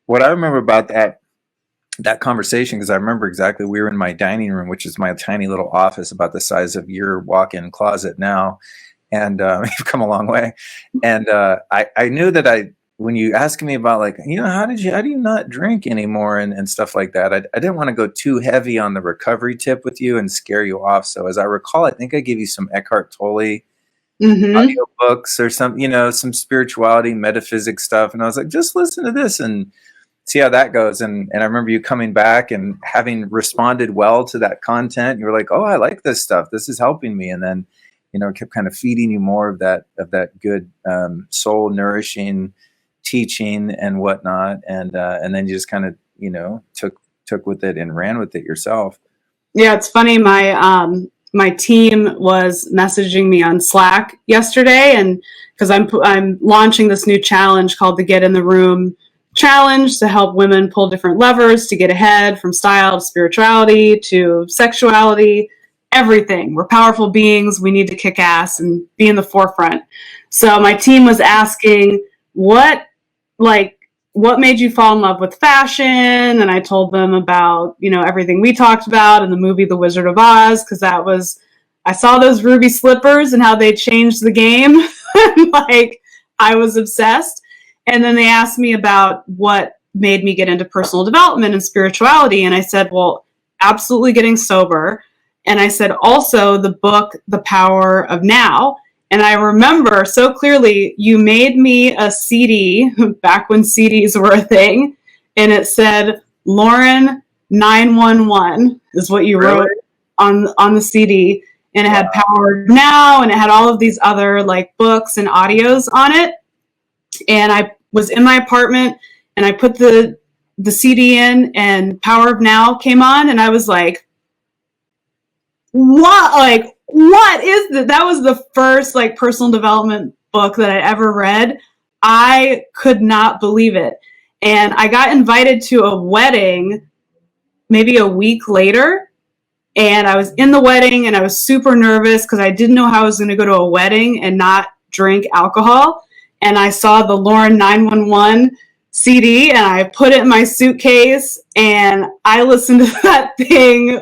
What I remember about that conversation, because I remember exactly, we were in my dining room, which is my tiny little office about the size of your walk-in closet now, and you've come a long way. And I knew that when you asked me about, like, how do you not drink anymore and stuff like that, I didn't want to go too heavy on the recovery tip with you and scare you off. So as I recall, I think I gave you some Eckhart Tolle audiobooks or some spirituality, metaphysics stuff, and I was like, just listen to this and see how that goes. And I remember you coming back and having responded well to that content. You were like, oh, I like this stuff, this is helping me. And then kept kind of feeding you more of that good soul nourishing teaching and whatnot, and then you just kind of took with it and ran with it yourself. Yeah, it's funny. My team was messaging me on Slack yesterday, and because I'm launching this new challenge called the Get in the Room Challenge to help women pull different levers to get ahead, from style to spirituality to sexuality, everything. We're powerful beings. We need to kick ass and be in the forefront. So my team was asking, what made you fall in love with fashion? And I told them about, everything we talked about in the movie The Wizard of Oz, because I saw those ruby slippers and how they changed the game. I was obsessed. And then they asked me about what made me get into personal development and spirituality. And I said, well, absolutely getting sober. And I said, also the book, The Power of Now. And I remember so clearly, you made me a CD back when CDs were a thing. And it said, Lauren 911 is what you wrote on the CD. And it had Power of Now, and it had all of these other books and audios on it. And I was in my apartment and I put the CD in, and Power of Now came on, and I was like, what is that? That was the first personal development book that I ever read. I could not believe it. And I got invited to a wedding maybe a week later, and I was in the wedding and I was super nervous because I didn't know how I was going to go to a wedding and not drink alcohol. And I saw the Lauren 911 CD and I put it in my suitcase, and I listened to that thing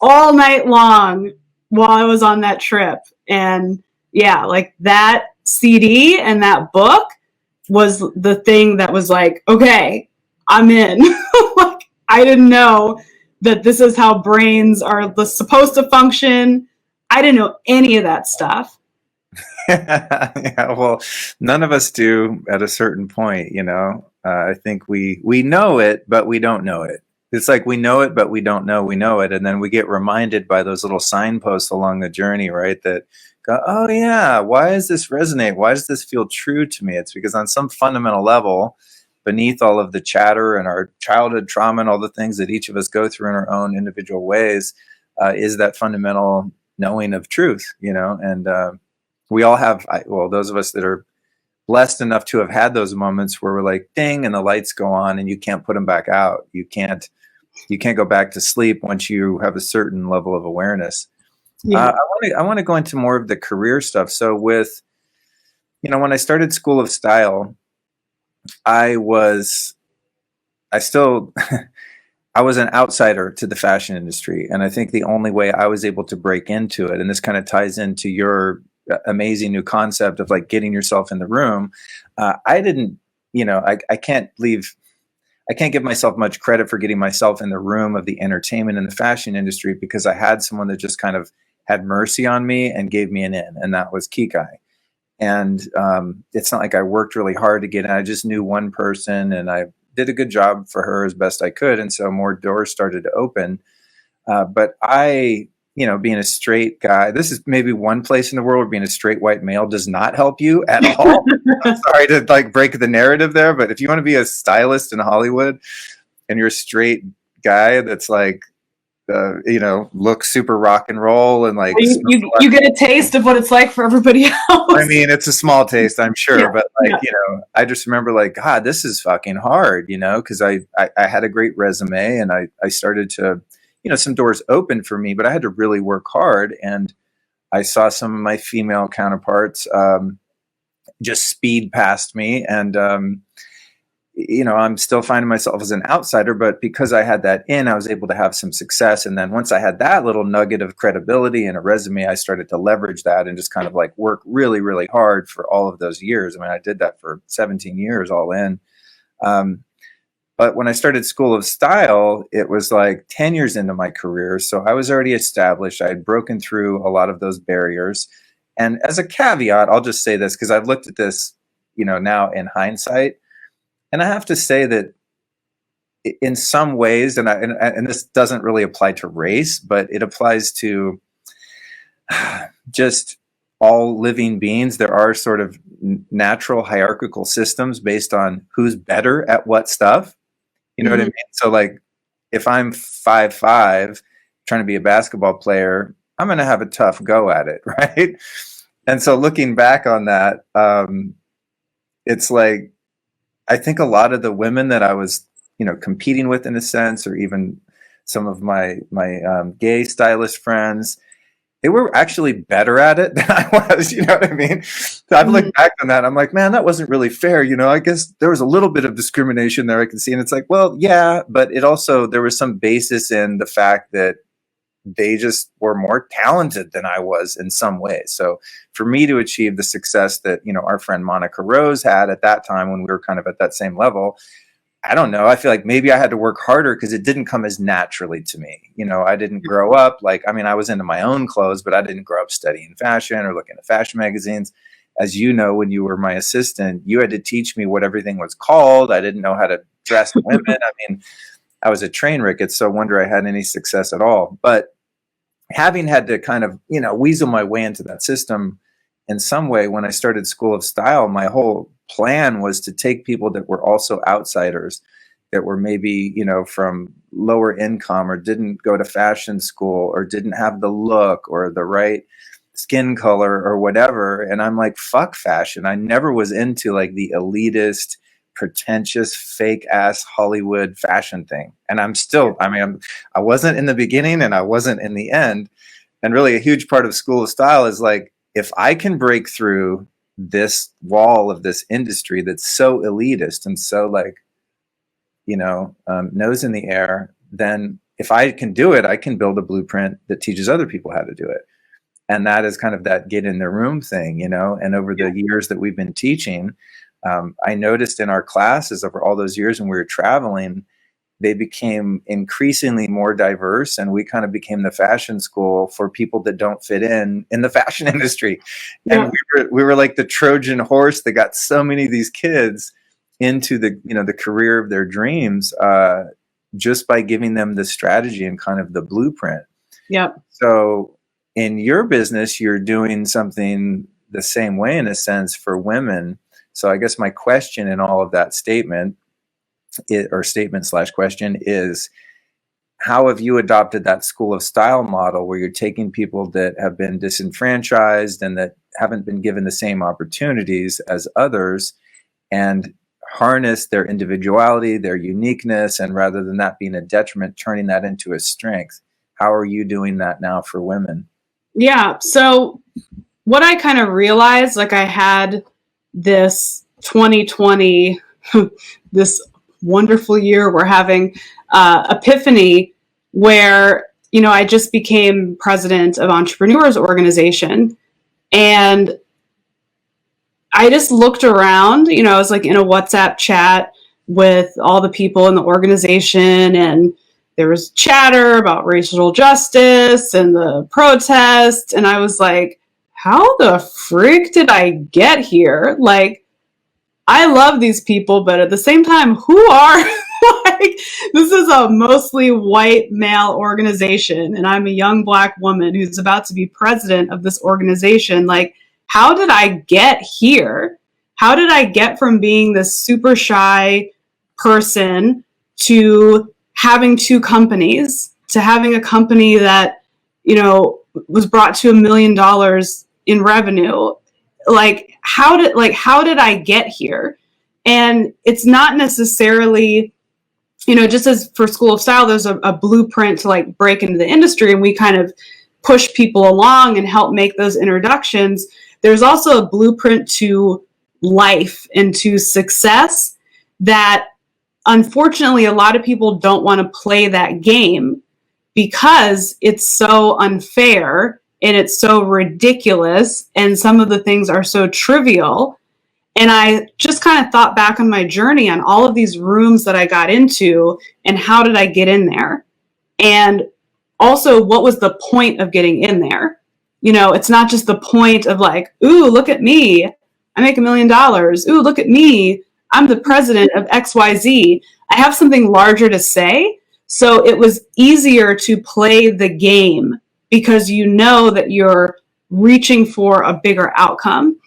all night long while I was on that trip. And yeah, that CD and that book was the thing that was okay, I'm in. I didn't know that this is how brains are supposed to function. I didn't know any of that stuff. Yeah, well, none of us do at a certain point, I think we know it, but we don't know it. It's we know it, but we don't know we know it. And then we get reminded by those little signposts along the journey, right? That go, oh yeah, why does this resonate? Why does this feel true to me? It's because on some fundamental level, beneath all of the chatter and our childhood trauma and all the things that each of us go through in our own individual ways, is that fundamental knowing of truth, and we all have, those of us that are blessed enough to have had those moments where we're like, ding, and the lights go on and you can't put them back out. You can't go back to sleep once you have a certain level of awareness. Yeah. I want to go into more of the career stuff. So with, when I started School of Style, I was an outsider to the fashion industry. And I think the only way I was able to break into it, and this kind of ties into your amazing new concept of getting yourself in the room. I didn't, I can't give myself much credit for getting myself in the room of the entertainment and the fashion industry, because I had someone that just kind of had mercy on me and gave me an in, and that was Kikai. And it's not like I worked really hard to get in. I just knew one person and I did a good job for her as best I could. And so more doors started to open. But I, being a straight guy, this is maybe one place in the world where being a straight white male does not help you at all. I'm sorry to break the narrative there, but if you want to be a stylist in Hollywood and you're a straight guy that's looks super rock and roll and you get a taste of what it's like for everybody else. I mean, it's a small taste, I'm sure, yeah, but I just remember God, this is fucking hard, because I had a great resume and I started to some doors opened for me, but I had to really work hard. And I saw some of my female counterparts just speed past me. And, I'm still finding myself as an outsider, but because I had that I was able to have some success. And then once I had that little nugget of credibility and a resume, I started to leverage that and just kind of like work really, really hard for all of those years. I mean, I did that for 17 years all in. But when I started School of Style, it was like 10 years into my career. So I was already established. I had broken through a lot of those barriers. And as a caveat, I'll just say this because I've looked at this, now in hindsight. And I have to say that in some ways, and this doesn't really apply to race, but it applies to just all living beings. There are sort of natural hierarchical systems based on who's better at what stuff. You know what I mean? So like if I'm 5'5", trying to be a basketball player, I'm going to have a tough go at it, right? And so looking back on that, it's like, I think a lot of the women that I was, competing with in a sense, or even some of my gay stylist friends, they were actually better at it than I was. You know what I mean? So I've looked back on that. I'm like, man, that wasn't really fair. I guess there was a little bit of discrimination there I can see. And it's like, well, yeah, but there was some basis in the fact that they just were more talented than I was in some ways. So for me to achieve the success that, our friend Monica Rose had at that time when we were kind of at that same level, I don't know. I feel like maybe I had to work harder because it didn't come as naturally to me. I didn't grow up I was into my own clothes, but I didn't grow up studying fashion or looking at fashion magazines. As you know, when you were my assistant, you had to teach me what everything was called. I didn't know how to dress women. I was a train wreck. It's no wonder I had any success at all. But having had to kind of, weasel my way into that system in some way, when I started School of Style, my whole plan was to take people that were also outsiders, that were maybe, from lower income or didn't go to fashion school or didn't have the look or the right skin color or whatever. And I'm like, fuck fashion. I never was into like the elitist, pretentious, fake ass Hollywood fashion thing. And I'm still, I wasn't in the beginning and I wasn't in the end. And really a huge part of School of Style is like, if I can break through this wall of this industry that's so elitist and so like, nose in the air, then if I can do it, I can build a blueprint that teaches other people how to do it. And that is kind of that get in the room thing, and over the years that we've been teaching, I noticed in our classes over all those years when we were traveling, they became increasingly more diverse, and we kind of became the fashion school for people that don't fit in the fashion industry. Yeah. And we were like the Trojan horse that got so many of these kids into the career of their dreams, just by giving them the strategy and kind of the blueprint. Yep. So in your business, you're doing something the same way in a sense for women. So I guess my question in all of that statement /question is, how have you adopted that School of Style model where you're taking people that have been disenfranchised and that haven't been given the same opportunities as others and harness their individuality, their uniqueness, and rather than that being a detriment, turning that into a strength? How are you doing that now for women? Yeah. So what I kind of realized, like I had this 2020, this wonderful year we're having, epiphany where, I just became president of Entrepreneurs Organization. And I just looked around, I was like in a WhatsApp chat with all the people in the organization, and there was chatter about racial justice and the protests. And I was like, how the freak did I get here? Like, I love these people, but at the same time, who are, like, this is a mostly white male organization, and I'm a young Black woman who's about to be president of this organization. Like, how did I get here? How did I get from being this super shy person to having two companies, to having a company that, was brought to $1 million in revenue? Like, how did I get here? And it's not necessarily just as for School of Style, there's a blueprint to like break into the industry, and we kind of push people along and help make those introductions. There's also a blueprint to life and to success that unfortunately a lot of people don't want to play that game because it's so unfair and it's so ridiculous, and some of the things are so trivial. And I just kind of thought back on my journey on all of these rooms that I got into and how did I get in there? And also, what was the point of getting in there? It's not just the point of like, ooh, look at me, I make $1 million. Ooh, look at me, I'm the president of XYZ. I have something larger to say. So it was easier to play the game because you know that you're reaching for a bigger outcome.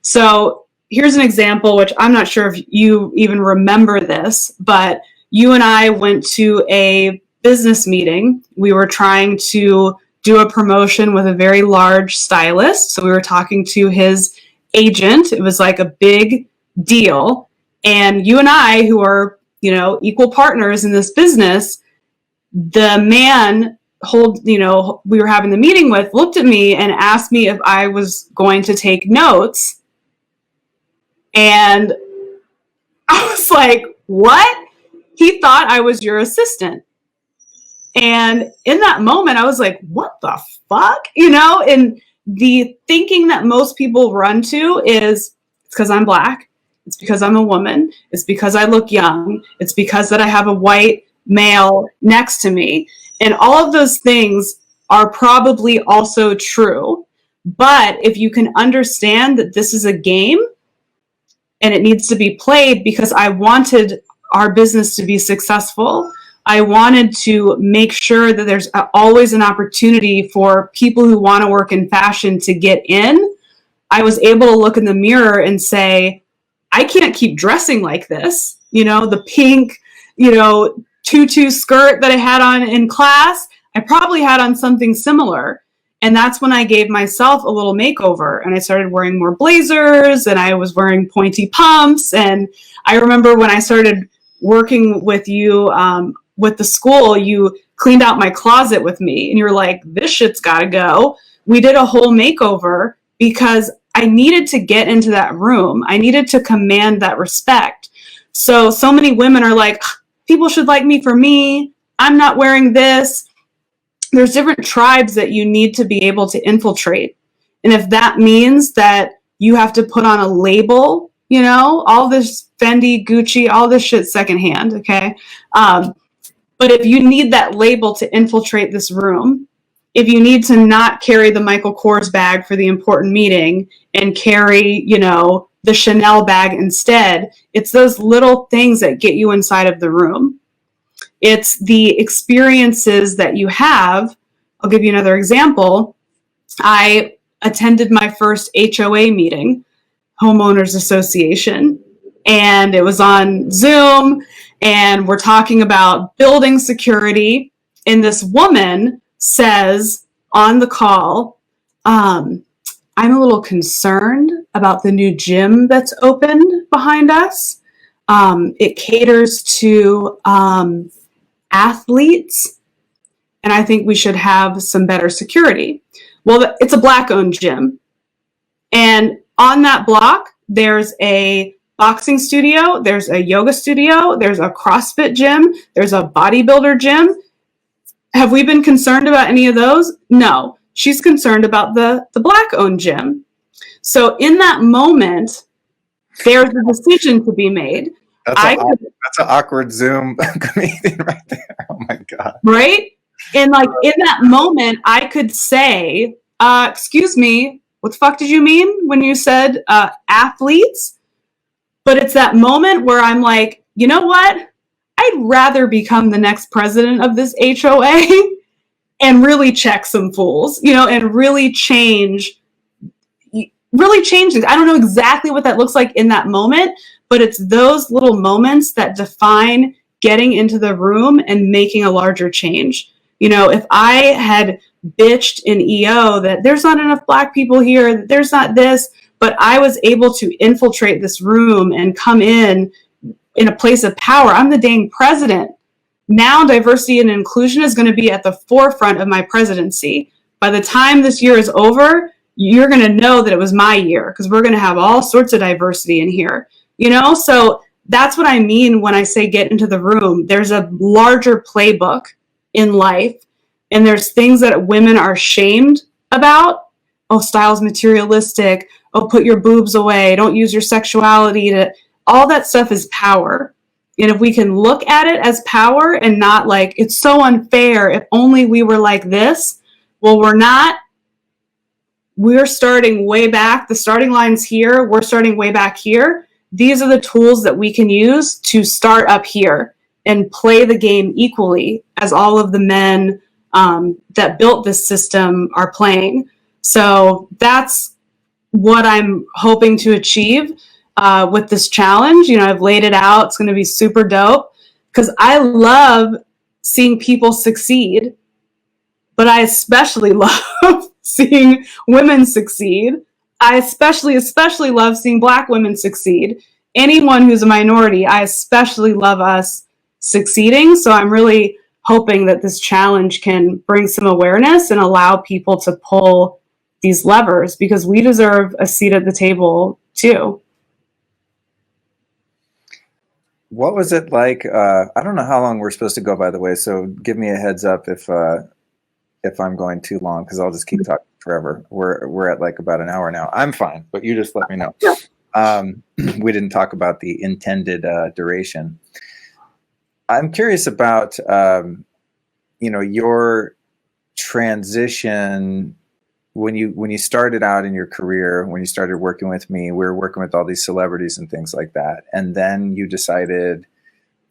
So here's an example, which I'm not sure if you even remember this, but you and I went to a business meeting. We were trying to do a promotion with a very large stylist. So we were talking to his agent. It was like a big deal. And you and I, who are, equal partners in this business, the man we were having the meeting with looked at me and asked me if I was going to take notes. And I was like, what? He thought I was your assistant. And in that moment, I was like, what the fuck? And the thinking that most people run to is it's because I'm Black. It's because I'm a woman. It's because I look young. It's because that I have a white male next to me. And all of those things are probably also true. But if you can understand that this is a game and it needs to be played, because I wanted our business to be successful, I wanted to make sure that there's always an opportunity for people who want to work in fashion to get in. I was able to look in the mirror and say, I can't keep dressing like this. The pink, tutu skirt that I had on in class, I probably had on something similar. And that's when I gave myself a little makeover, and I started wearing more blazers, and I was wearing pointy pumps. And I remember when I started working with you, with the school, you cleaned out my closet with me, and you're like, this shit's gotta go. We did a whole makeover because I needed to get into that room. I needed to command that respect. So many women are like, people should like me for me. I'm not wearing this. There's different tribes that you need to be able to infiltrate. And if that means that you have to put on a label, all this Fendi, Gucci, all this shit secondhand, okay? But if you need that label to infiltrate this room, if you need to not carry the Michael Kors bag for the important meeting and carry, the Chanel bag instead, it's those little things that get you inside of the room. It's the experiences that you have. I'll give you another example. I attended my first HOA meeting, Homeowners Association, and it was on Zoom, and we're talking about building security. And this woman says on the call, I'm a little concerned about the new gym that's opened behind us. It caters to athletes, and I think we should have some better security. Well, it's a Black-owned gym. And on that block, there's a boxing studio, there's a yoga studio, there's a CrossFit gym, there's a bodybuilder gym. Have we been concerned about any of those? No. She's concerned about the Black-owned gym. So in that moment, there's a decision to be made. That's an awkward Zoom meeting right there. Oh my God. Right? And like in that moment, I could say, excuse me, what the fuck did you mean when you said athletes? But it's that moment where I'm like, you know what? I'd rather become the next president of this HOA and really check some fools, and really change things. I don't know exactly what that looks like in that moment, but it's those little moments that define getting into the room and making a larger change. If I had bitched in EO that there's not enough Black people here, that there's not this, but I was able to infiltrate this room and come in a place of power. I'm the dang president now diversity and inclusion is going to be at the forefront of my presidency. By the time this year is over, you're going to know that it was my year, because we're going to have all sorts of diversity in here, you know? So that's what I mean when I say get into the room. There's a larger playbook in life, and there's things that women are shamed about. Oh, style's materialistic. Oh, put your boobs away. Don't use your sexuality to, all that stuff is power. And if we can look at it as power and not like, it's so unfair, if only we were like this. Well, we're not. We're starting way back. The starting line's here. We're starting way back here. These are the tools that we can use to start up here and play the game equally as all of the men that built this system are playing. So that's what I'm hoping to achieve with this challenge. You know, I've laid it out. It's going to be super dope, because I love seeing people succeed, but I especially love seeing women succeed. I especially love seeing Black women succeed. Anyone who's a minority, I especially love us succeeding. So I'm really hoping that this challenge can bring some awareness and allow people to pull these levers, because we deserve a seat at the table too. What was it like? I don't know how long we're supposed to go, by the way, so give me a heads up if I'm going too long, because I'll just keep talking forever. We're at like about an hour now. I'm fine, but you just let me know. Yeah. We didn't talk about the intended duration. I'm curious about your transition when you started out in your career, when you started working with me. We were working with all these celebrities and things like that, and then you decided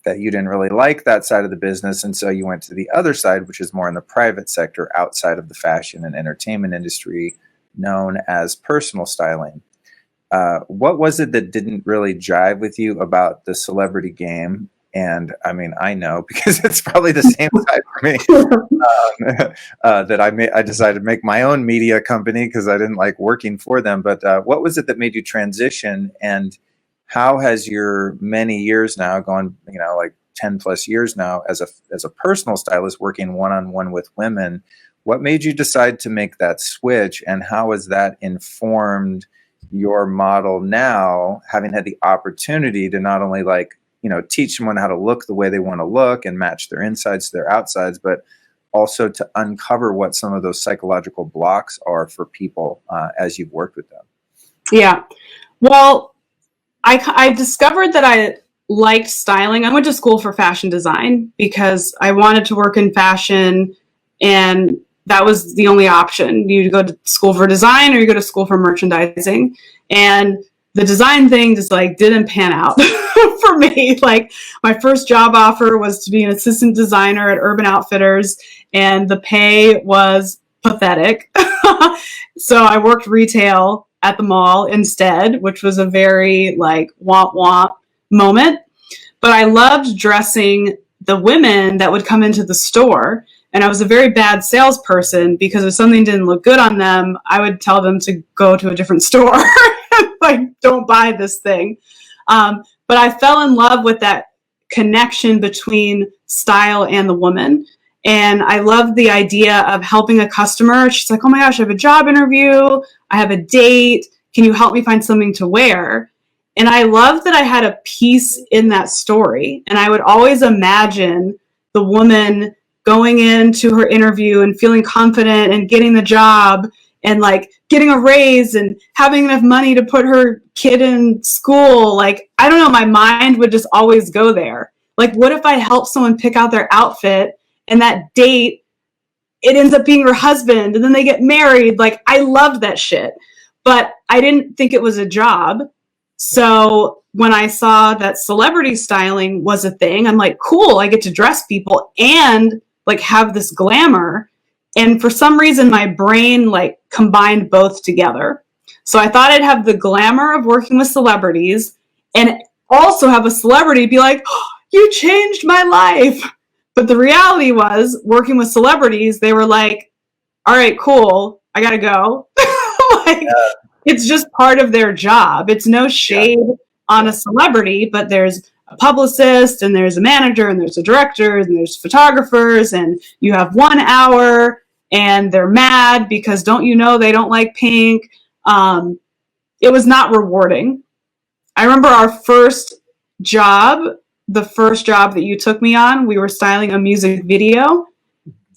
that you didn't really like that side of the business, and so you went to the other side, which is more in the private sector outside of the fashion and entertainment industry, known as personal styling. What was it that didn't really jive with you about the celebrity game? And I mean, I know, because it's probably the same side for me, that I decided to make my own media company because I didn't like working for them. But what was it that made you transition, and how has your many years now gone, like 10 plus years now as a personal stylist working one-on-one with women? What made you decide to make that switch, and how has that informed your model now, having had the opportunity to not only teach someone how to look the way they want to look and match their insides to their outsides, but also to uncover what some of those psychological blocks are for people as you've worked with them? Yeah. Well, I discovered that I liked styling. I went to school for fashion design because I wanted to work in fashion, and that was the only option. You go to school for design or you go to school for merchandising. And the design thing just didn't pan out for me. Like, my first job offer was to be an assistant designer at Urban Outfitters, and the pay was pathetic. So I worked retail at the mall instead, which was a very womp womp moment. But I loved dressing the women that would come into the store. And I was a very bad salesperson, because if something didn't look good on them, I would tell them to go to a different store. Don't buy this thing. But I fell in love with that connection between style and the woman. And I loved the idea of helping a customer. She's like, oh my gosh, I have a job interview. I have a date. Can you help me find something to wear? And I loved that I had a piece in that story. And I would always imagine the woman going into her interview and feeling confident and getting the job and getting a raise and having enough money to put her kid in school. I don't know, my mind would just always go there. What if I help someone pick out their outfit, and that date, it ends up being her husband, and then they get married? I loved that shit, but I didn't think it was a job. So when I saw that celebrity styling was a thing, I'm like, cool, I get to dress people and have this glamour. And for some reason, my brain combined both together. So I thought I'd have the glamour of working with celebrities and also have a celebrity be like, oh, you changed my life. But the reality was, working with celebrities, they were like, all right, cool, I gotta go. It's just part of their job. It's no shade on a celebrity, but there's a publicist, and there's a manager, and there's a director, and there's photographers, and you have 1 hour, and they're mad because don't you know they don't like pink. It was not rewarding. I remember our first job, the first job that you took me on, we were styling a music video,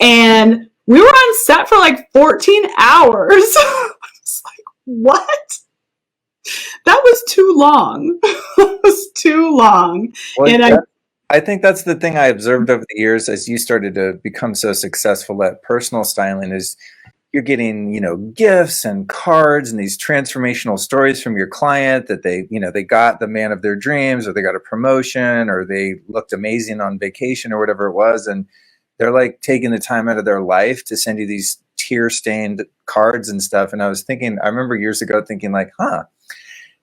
and we were on set for like 14 hours. I was like, what? That was too long. That was too long. Well, And I think that's the thing I observed over the years as you started to become so successful at personal styling is you're getting, gifts and cards and these transformational stories from your client that they got the man of their dreams, or they got a promotion, or they looked amazing on vacation, or whatever it was. And they're like taking the time out of their life to send you these tear-stained cards and stuff. And I remember years ago thinking like,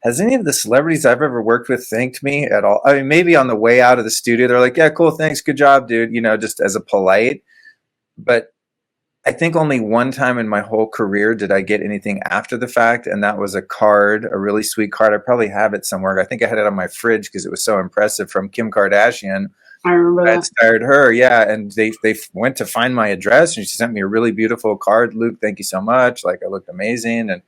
has any of the celebrities I've ever worked with thanked me at all? I mean, maybe on the way out of the studio, they're like, yeah, cool, thanks, good job, dude, just as a polite. But I think only one time in my whole career did I get anything after the fact, and that was a card, a really sweet card. I probably have it somewhere. I think I had it on my fridge because it was so impressive, from Kim Kardashian. I remember I that. inspired her, yeah, and they went to find my address, and she sent me a really beautiful card. Luke, thank you so much. Like, I looked amazing, and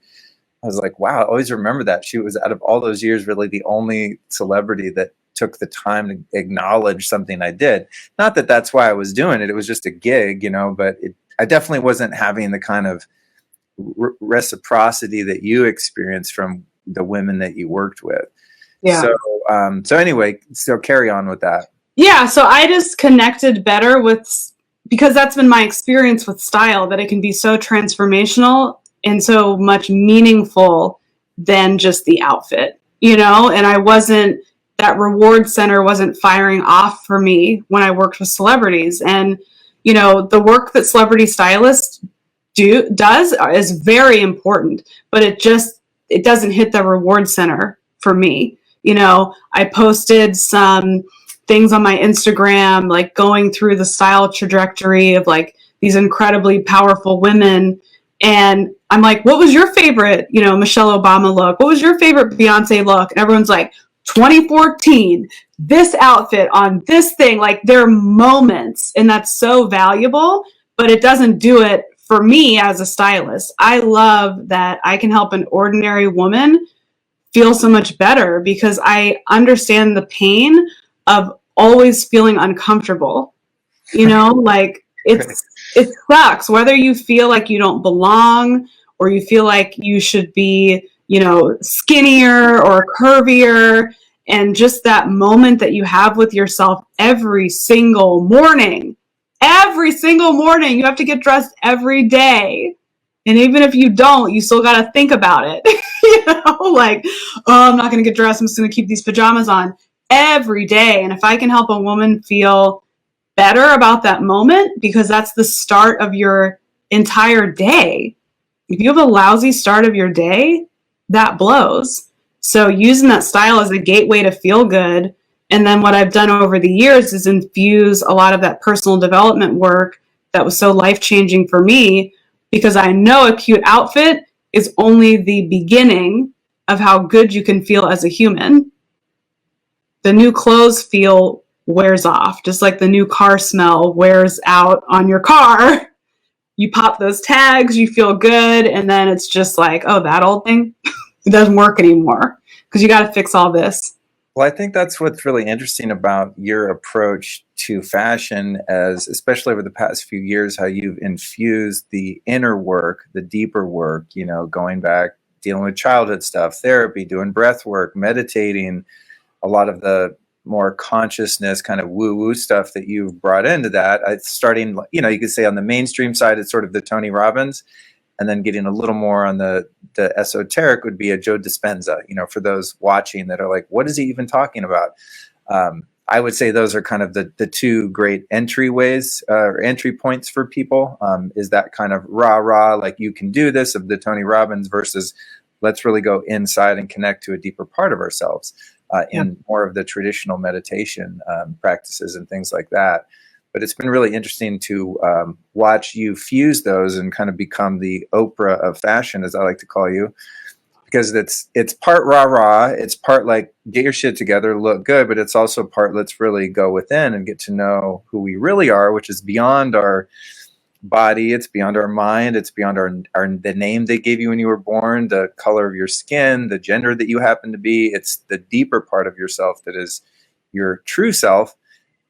I was like, wow, I always remember that. She was, out of all those years, really the only celebrity that took the time to acknowledge something I did. Not that that's why I was doing it. It was just a gig, but I definitely wasn't having the kind of reciprocity that you experienced from the women that you worked with. Yeah. So anyway, carry on with that. Yeah. So I just connected better because that's been my experience with style, that it can be so transformational and so much meaningful than just the outfit, and that reward center wasn't firing off for me when I worked with celebrities. And, the work that celebrity stylists does is very important, but it doesn't hit the reward center for me. I posted some things on my Instagram, like going through the style trajectory of like these incredibly powerful women. And I'm like, what was your favorite, Michelle Obama look? What was your favorite Beyonce look? And everyone's like, 2014, this outfit on this thing. Like, there are moments, and that's so valuable, but it doesn't do it for me as a stylist. I love that I can help an ordinary woman feel so much better because I understand the pain of always feeling uncomfortable. Like it sucks whether you feel like you don't belong or you feel like you should be, skinnier or curvier. And just that moment that you have with yourself every single morning, you have to get dressed every day. And even if you don't, you still got to think about it. Like, oh, I'm not going to get dressed. I'm just going to keep these pajamas on every day. And if I can help a woman feel better about that moment, because that's the start of your entire day. If you have a lousy start of your day, that blows. So using that style as a gateway to feel good. And then what I've done over the years is infuse a lot of that personal development work that was so life-changing for me, because I know a cute outfit is only the beginning of how good you can feel as a human. The new clothes feel wears off, just like the new car smell wears out on your car. You pop those tags, you feel good, and then it's just like, oh, that old thing, it doesn't work anymore because you got to fix all this. Well, I think that's what's really interesting about your approach to fashion, especially over the past few years, how you've infused the inner work, the deeper work, going back, dealing with childhood stuff, therapy, doing breath work, meditating, a lot of the more consciousness kind of woo-woo stuff that you've brought into that. It's starting, you could say on the mainstream side, it's sort of the Tony Robbins, and then getting a little more on the esoteric would be a Joe Dispenza, for those watching that are like, what is he even talking about? I would say those are kind of the two great entryways or entry points for people, is that kind of rah, like you can do this of the Tony Robbins versus let's really go inside and connect to a deeper part of ourselves in more of the traditional meditation practices and things like that. But it's been really interesting to watch you fuse those and kind of become the Oprah of fashion, as I like to call you. because it's part rah-rah, it's part like get your shit together, look good, but it's also part let's really go within and get to know who we really are, which is beyond our body, it's beyond our mind, it's beyond our the name they gave you when you were born, the color of your skin, the gender that you happen to be. It's the deeper part of yourself that is your true self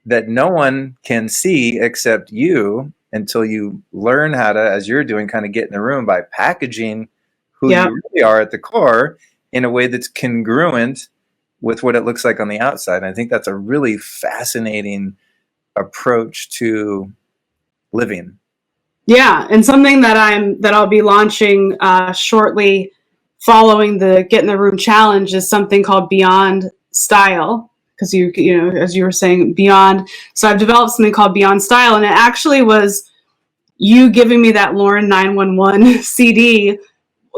that no one can see except you until you learn how to, as you're doing, kind of get in the room by packaging who Yeah. you really are at the core in a way that's congruent with what it looks like on the outside. And I think that's a really fascinating approach to living. Yeah, and something that I'll be launching shortly following the Get in the Room challenge is something called Beyond Style, because you know, as you were saying, beyond. So I've developed something called Beyond Style, and it actually was you giving me that Lauren 911 CD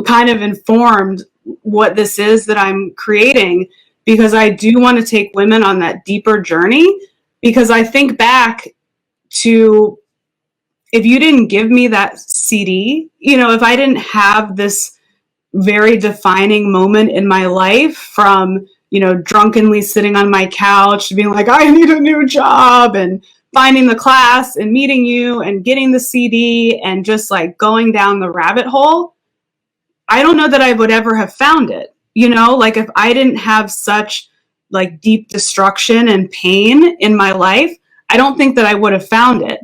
kind of informed what this is that I'm creating, because I do want to take women on that deeper journey, because I think back to, if you didn't give me that CD, you know, if I didn't have this very defining moment in my life from, you know, drunkenly sitting on my couch to being like, I need a new job, and finding the class and meeting you and getting the CD and just like going down the rabbit hole, I don't know that I would ever have found it. You know, like if I didn't have such like deep destruction and pain in my life, I don't think that I would have found it.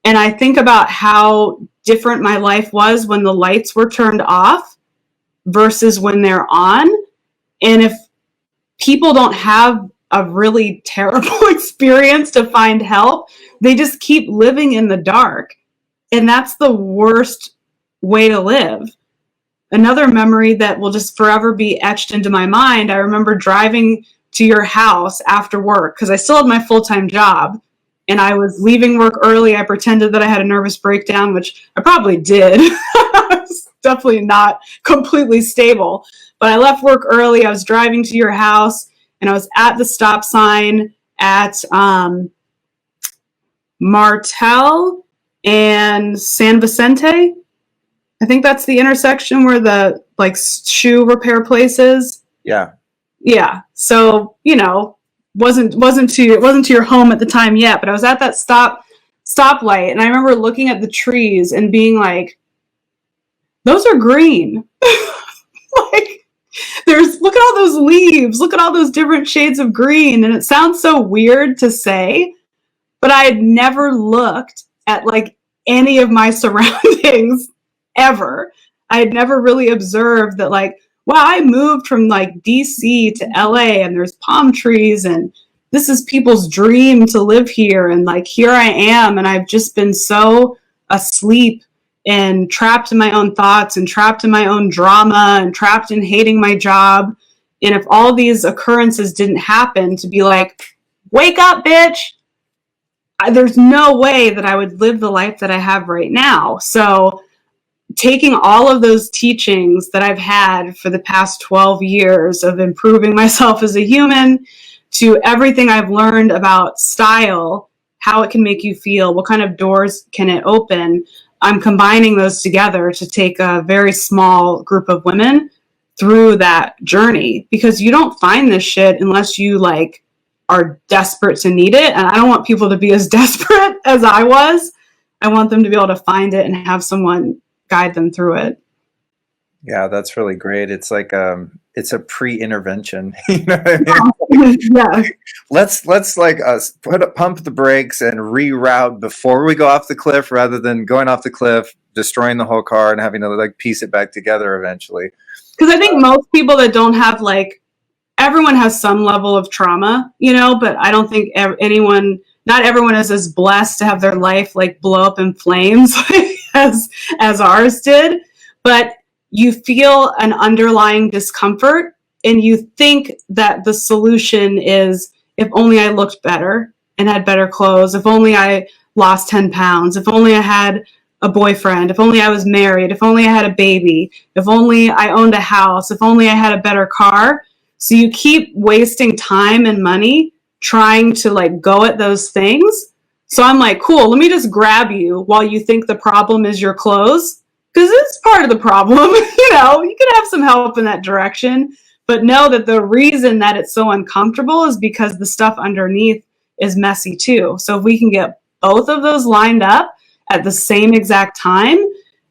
And I think about how different my life was when the lights were turned off versus when they're on. And if people don't have a really terrible experience to find help, they just keep living in the dark. And that's the worst way to live. Another memory that will just forever be etched into my mind, I remember driving to your house after work, because I still had my full-time job. And I was leaving work early. I pretended that I had a nervous breakdown, which I probably did. I was definitely not completely stable. But I left work early. I was driving to your house, and I was at the stop sign at Martel and San Vicente. I think that's the intersection where the like shoe repair place is. Yeah. Yeah. So, you know, wasn't to your home at the time yet, but I was at that stoplight, and I remember looking at the trees and being like, those are green. Like, look at all those leaves, look at all those different shades of green. And it sounds so weird to say, but I had never looked at like any of my surroundings ever. I had never really observed that, like, wow, I moved from like DC to LA, and there's palm trees, and this is people's dream to live here. And like, here I am, and I've just been so asleep and trapped in my own thoughts and trapped in my own drama and trapped in hating my job. And if all these occurrences didn't happen to be like, wake up, bitch, there's no way that I would live the life that I have right now. So taking all of those teachings that I've had for the past 12 years of improving myself as a human, to everything I've learned about style, how it can make you feel, what kind of doors can it open, I'm combining those together to take a very small group of women through that journey, because you don't find this shit unless you like are desperate to need it. And I don't want people to be as desperate as I was. I want them to be able to find it and have someone guide them through it. Yeah, that's really great. It's like it's a pre-intervention. You know what I mean? Yeah. Let's like pump the brakes and reroute before we go off the cliff, rather than going off the cliff, destroying the whole car, and having to like piece it back together eventually. Because I think most people that don't have like, everyone has some level of trauma, you know, but I don't think not everyone is as blessed to have their life like blow up in flames as ours did. But you feel an underlying discomfort, and you think that the solution is, if only I looked better and had better clothes, if only I lost 10 pounds, if only I had a boyfriend, if only I was married, if only I had a baby, if only I owned a house, if only I had a better car. So you keep wasting time and money trying to like go at those things. So I'm like, cool, let me just grab you while you think the problem is your clothes. because it's part of the problem. You know, you can have some help in that direction, but know that the reason that it's so uncomfortable is because the stuff underneath is messy too. So if we can get both of those lined up at the same exact time,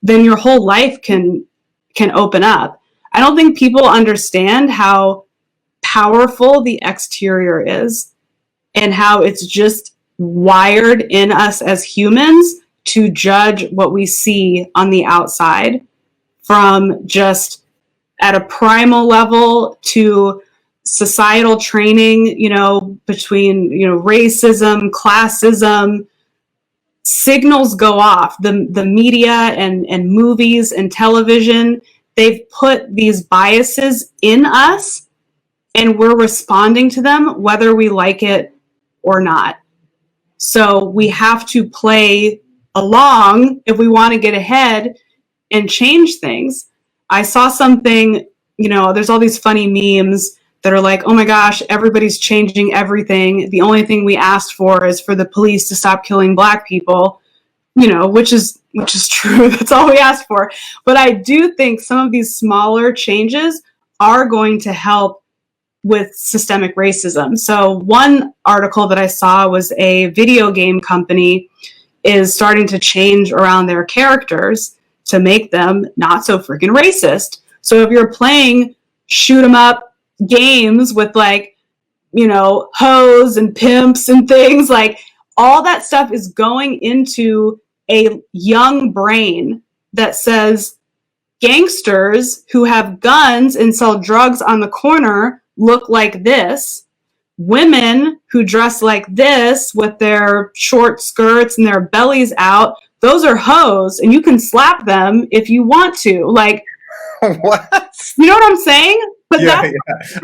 then your whole life can open up. I don't think people understand how powerful the exterior is and how it's just wired in us as humans to judge what we see on the outside, from just at a primal level to societal training, you know, between, you know, racism, classism. Signals go off. The media and movies and television, they've put these biases in us, and we're responding to them whether we like it or not. So we have to play along if we want to get ahead and change things. I saw something, you know, there's all these funny memes that are like, oh my gosh, everybody's changing everything. The only thing we asked for is for the police to stop killing Black people, you know, which is true. That's all we asked for. But I do think some of these smaller changes are going to help with systemic racism. So one article that I saw was a video game company is starting to change around their characters to make them not so freaking racist. So if you're playing shoot 'em up games with, like, you know, hoes and pimps and things, like, all that stuff is going into a young brain that says gangsters who have guns and sell drugs on the corner look like this. Women who dress like this with their short skirts and their bellies out, those are hoes, and you can slap them if you want to. Like, What? you know what I'm saying? But Yeah.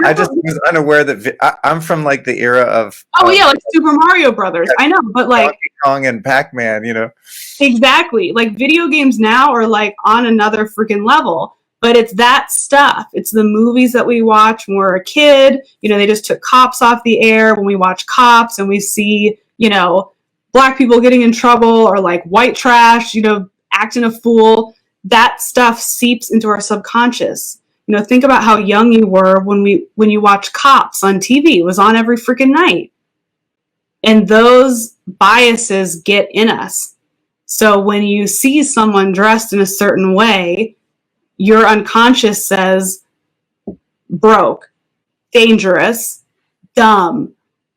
I just was unaware that I'm from like the era of yeah, like Super Mario Brothers. I know, but like Donkey Kong and Pac-Man, you know. exactly. Like video games now are like on another freaking level. But it's that stuff. It's the movies that we watch when we're a kid. You know, they just took Cops off the air. When we watch Cops and we see, you know, Black people getting in trouble, or like white trash, you know, acting a fool, that stuff seeps into our subconscious. You know, think about how young you were when you watch Cops on TV. It was on every freaking night. And those biases get in us. So when you see someone dressed in a certain way, your unconscious says broke, dangerous, dumb.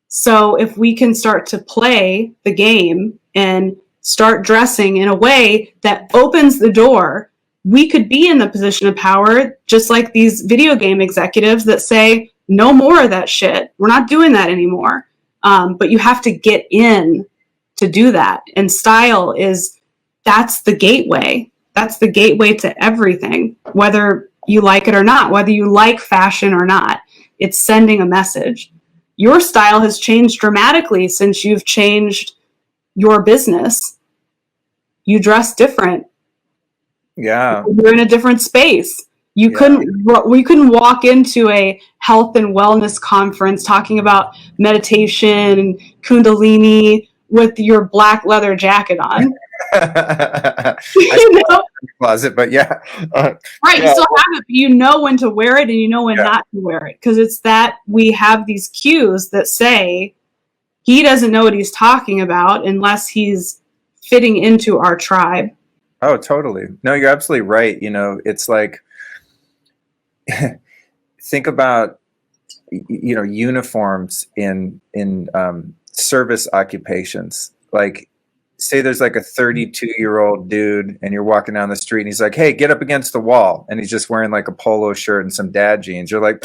So if we can start to play the game and start dressing in a way that opens the door, we could be in the position of power, just like these video game executives that say, no more of that shit. We're not doing that anymore. But you have to get in to do that. And style that's the gateway. That's the gateway to everything, whether you like it or not, whether you like fashion or not. It's sending a message. Your style has changed dramatically since you've changed your business. You dress different. Yeah. You're in a different space. We couldn't walk into a health and wellness conference talking about meditation and Kundalini with your black leather jacket on. You know? Closet, but yeah. Right, yeah. you still have it, but you know when to wear it and you know when not to wear it. Because it's that we have these cues that say he doesn't know what he's talking about unless he's fitting into our tribe. Oh, totally. No, you're absolutely right. You know, it's like, think about, you know, uniforms in service occupations. Like, say there's like a 32-year-old dude and you're walking down the street and he's like, hey, get up against the wall. And he's just wearing like a polo shirt and some dad jeans. You're like,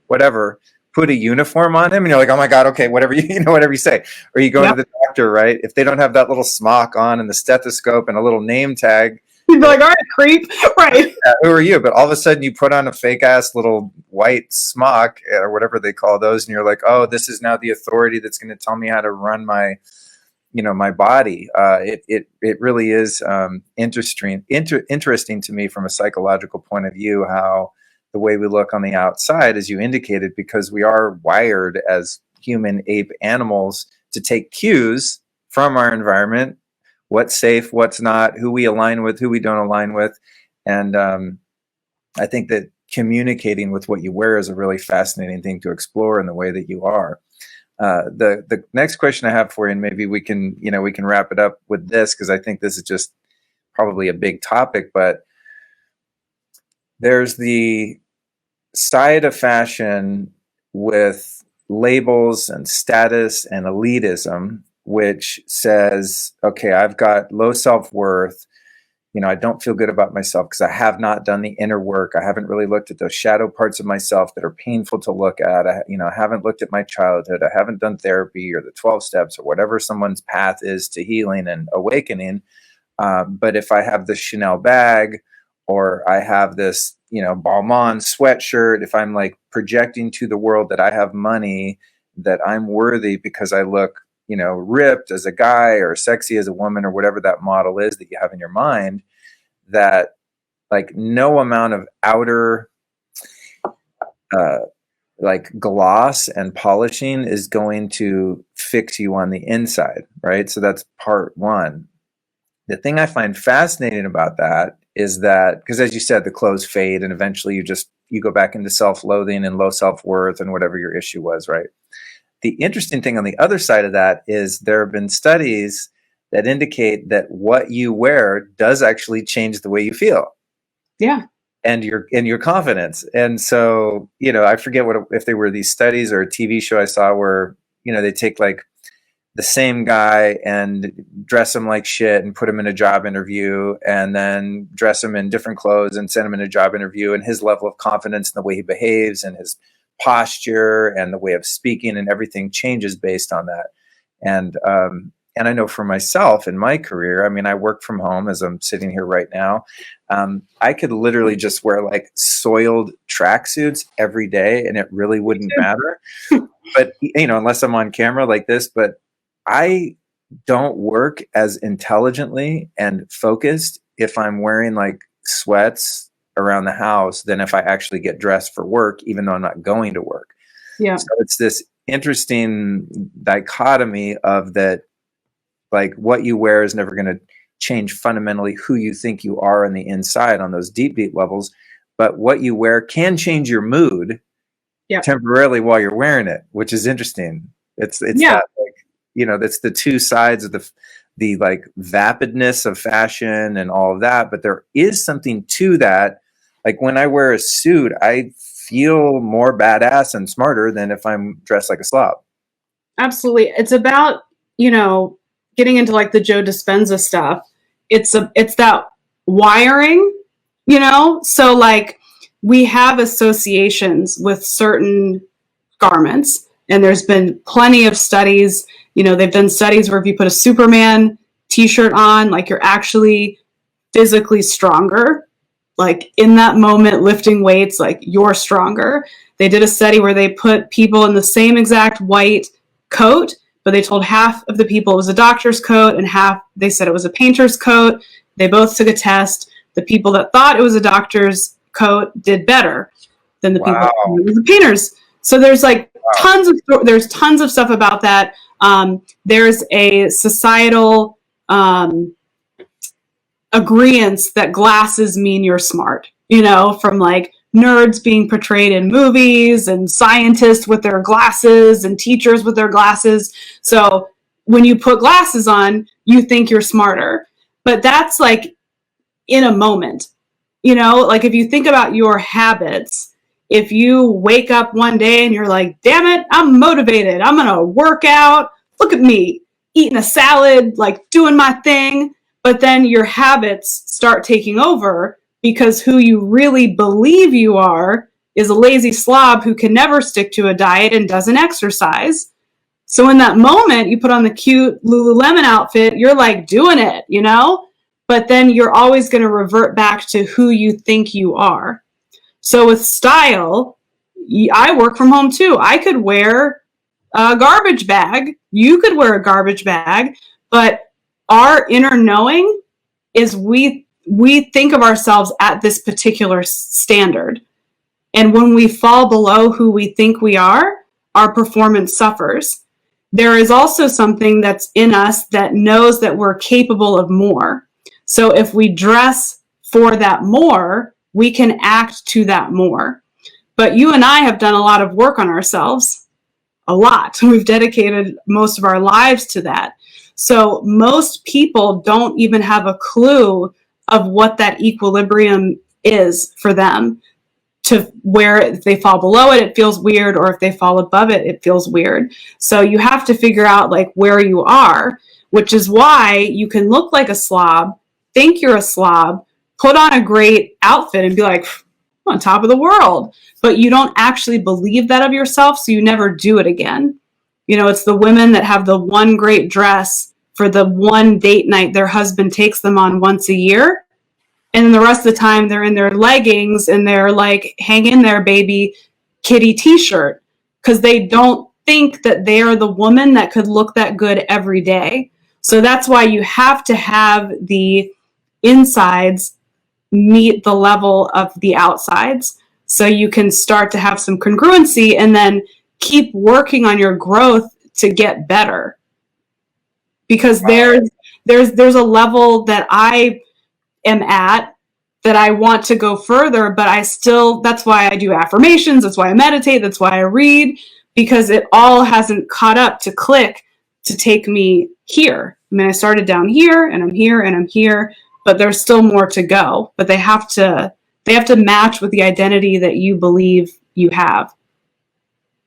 whatever, put a uniform on him. And you're like, oh my God, okay, whatever whatever you say. Or you go to the doctor, right? If they don't have that little smock on and the stethoscope and a little name tag, you'd be like, all right, creep. Right. Who are you? But all of a sudden you put on a fake ass little white smock or whatever they call those. And you're like, oh, this is now the authority that's going to tell me how to run my body. It really is interesting to me from a psychological point of view, how the way we look on the outside, as you indicated, because we are wired as human ape animals to take cues from our environment, what's safe, what's not, who we align with, who we don't align with. And I think that communicating with what you wear is a really fascinating thing to explore in the way that you are. The next question I have for you, and maybe we can wrap it up with this, because I think this is just probably a big topic, but there's the side of fashion with labels and status and elitism, which says, okay, I've got low self-worth. I don't feel good about myself because I have not done the inner work. I haven't really looked at those shadow parts of myself that are painful to look at. I haven't looked at my childhood. I haven't done therapy or the 12 steps or whatever someone's path is to healing and awakening. But if I have this Chanel bag, or I have this, Balmain sweatshirt, if I'm like projecting to the world that I have money, that I'm worthy because I look, ripped as a guy or sexy as a woman or whatever that model is that you have in your mind, that like no amount of outer like gloss and polishing is going to fix you on the inside, right? So that's part one. The thing I find fascinating about that is that, because as you said, the clothes fade and eventually you go back into self-loathing and low self-worth and whatever your issue was, right? The interesting thing on the other side of that is there have been studies that indicate that what you wear does actually change the way you feel. Yeah. And your confidence. And so, I forget if they were these studies or a TV show I saw where, they take like the same guy and dress him like shit and put him in a job interview, and then dress him in different clothes and send him in a job interview, and his level of confidence and the way he behaves and his posture and the way of speaking and everything changes based on that. And I know for myself in my career, I work from home as I'm sitting here right now. I could literally just wear like soiled tracksuits every day and it really wouldn't matter. But, unless I'm on camera like this, but I don't work as intelligently and focused if I'm wearing like sweats around the house than if I actually get dressed for work, even though I'm not going to work. Yeah. So it's this interesting dichotomy of that, like what you wear is never going to change fundamentally who you think you are on the inside on those deep, deep levels. But what you wear can change your mood temporarily while you're wearing it, which is interesting. It's that, like, that's the two sides of the like vapidness of fashion and all of that. But there is something to that. Like when I wear a suit, I feel more badass and smarter than if I'm dressed like a slob. Absolutely. It's about, getting into like the Joe Dispenza stuff. It's that wiring, so like we have associations with certain garments, and there's been plenty of studies, they've done studies where if you put a Superman t-shirt on, like you're actually physically stronger, like in that moment lifting weights, like you're stronger. They did a study where they put people in the same exact white coat, but they told half of the people it was a doctor's coat and half they said it was a painter's coat. They both took a test. The people that thought it was a doctor's coat did better than the people that thought it was a painter's. So there's like tons of stuff about that. There's a societal agreement that glasses mean you're smart, from like nerds being portrayed in movies and scientists with their glasses and teachers with their glasses. So when you put glasses on, you think you're smarter. But that's like in a moment, like if you think about your habits, if you wake up one day and you're like, damn it, I'm motivated. I'm going to work out. Look at me eating a salad, like doing my thing. But then your habits start taking over because who you really believe you are is a lazy slob who can never stick to a diet and doesn't exercise. So in that moment, you put on the cute Lululemon outfit, you're like doing it, but then you're always going to revert back to who you think you are. So with style, I work from home too. I could wear a garbage bag. You could wear a garbage bag, but our inner knowing is we think of ourselves at this particular standard. And when we fall below who we think we are, our performance suffers. There is also something that's in us that knows that we're capable of more. So if we dress for that more, we can act to that more. But you and I have done a lot of work on ourselves, a lot. We've dedicated most of our lives to that. So most people don't even have a clue of what that equilibrium is for them, to where if they fall below it, it feels weird, or if they fall above it, it feels weird. So you have to figure out like where you are, which is why you can look like a slob, think you're a slob, put on a great outfit and be like, I'm on top of the world, but you don't actually believe that of yourself, so you never do it again. You know, it's the women that have the one great dress for the one date night their husband takes them on once a year. And then the rest of the time they're in their leggings and they're like, hang in there, baby, kitty t-shirt. Because they don't think that they are the woman that could look that good every day. So that's why you have to have the insides meet the level of the outsides. So you can start to have some congruency and then keep working on your growth to get better. Because there's a level that I am at that I want to go further, but that's why I do affirmations. That's why I meditate. That's why I read, because it all hasn't caught up to click to take me here. I mean, I started down here and I'm here and I'm here, but there's still more to go, but they have to match with the identity that you believe you have.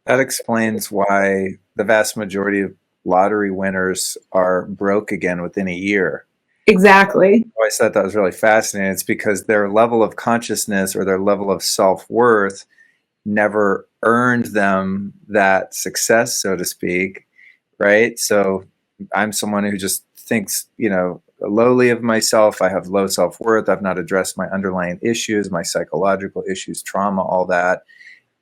That explains why the vast majority of lottery winners are broke again within a year. Exactly. I always thought that was really fascinating. It's because their level of consciousness or their level of self-worth never earned them that success, so to speak, right? So I'm someone who just thinks, lowly of myself. I have low self-worth. I've not addressed my underlying issues, my psychological issues, trauma, all that.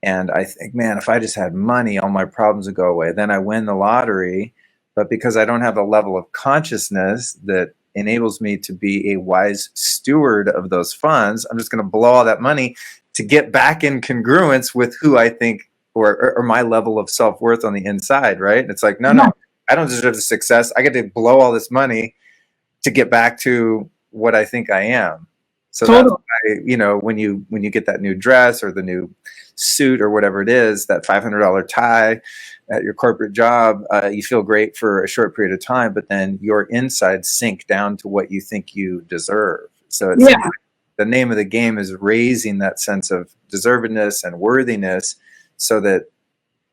And I think, man, if I just had money, all my problems would go away. Then I win the lottery. But because I don't have a level of consciousness that enables me to be a wise steward of those funds, I'm just going to blow all that money to get back in congruence with who I think or my level of self-worth on the inside, right? And it's like, no, I don't deserve the success. I get to blow all this money to get back to what I think I am. So totally. That's why, when you get that new dress or the new suit or whatever it is, that $500 tie at your corporate job, you feel great for a short period of time, but then your insides sink down to what you think you deserve. So it's the name of the game is raising that sense of deservedness and worthiness so that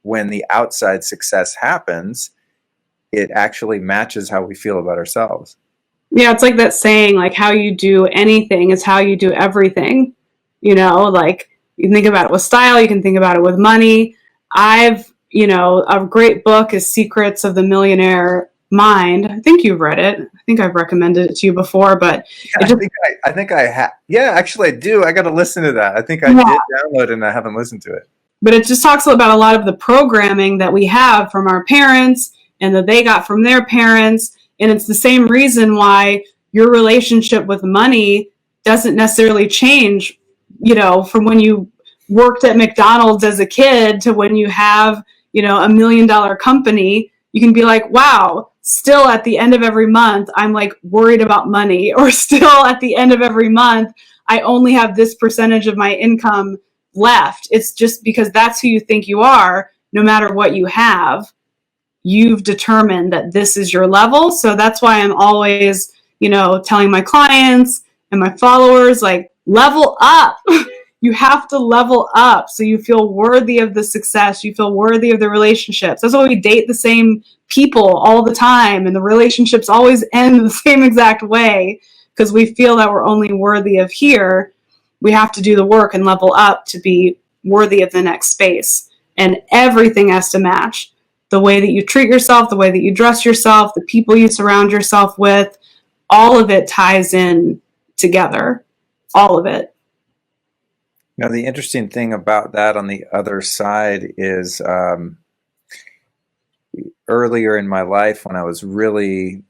when the outside success happens, it actually matches how we feel about ourselves. Yeah, it's like that saying, like, how you do anything is how you do everything. Like, you can think about it with style, you can think about it with money. A great book is Secrets of the Millionaire Mind. I think you've read it. I think I've recommended it to you before, but I think I have. Yeah, actually I do. I got to listen to that. I think I did download it and I haven't listened to it. But it just talks about a lot of the programming that we have from our parents and that they got from their parents. And it's the same reason why your relationship with money doesn't necessarily change, from when you worked at McDonald's as a kid to when you have, $1 million company. You can be like, wow, still at the end of every month, I'm like worried about money, or still at the end of every month, I only have this percentage of my income left. It's just because that's who you think you are, no matter what you have. You've determined that this is your level. So that's why I'm always, telling my clients and my followers, like, level up. You have to level up so you feel worthy of the success. You feel worthy of the relationships. That's why we date the same people all the time. And the relationships always end the same exact way because we feel that we're only worthy of here. We have to do the work and level up to be worthy of the next space. And everything has to match. The way that you treat yourself, the way that you dress yourself, the people you surround yourself with, all of it ties in together. All of it. The interesting thing about that on the other side is earlier in my life when I was really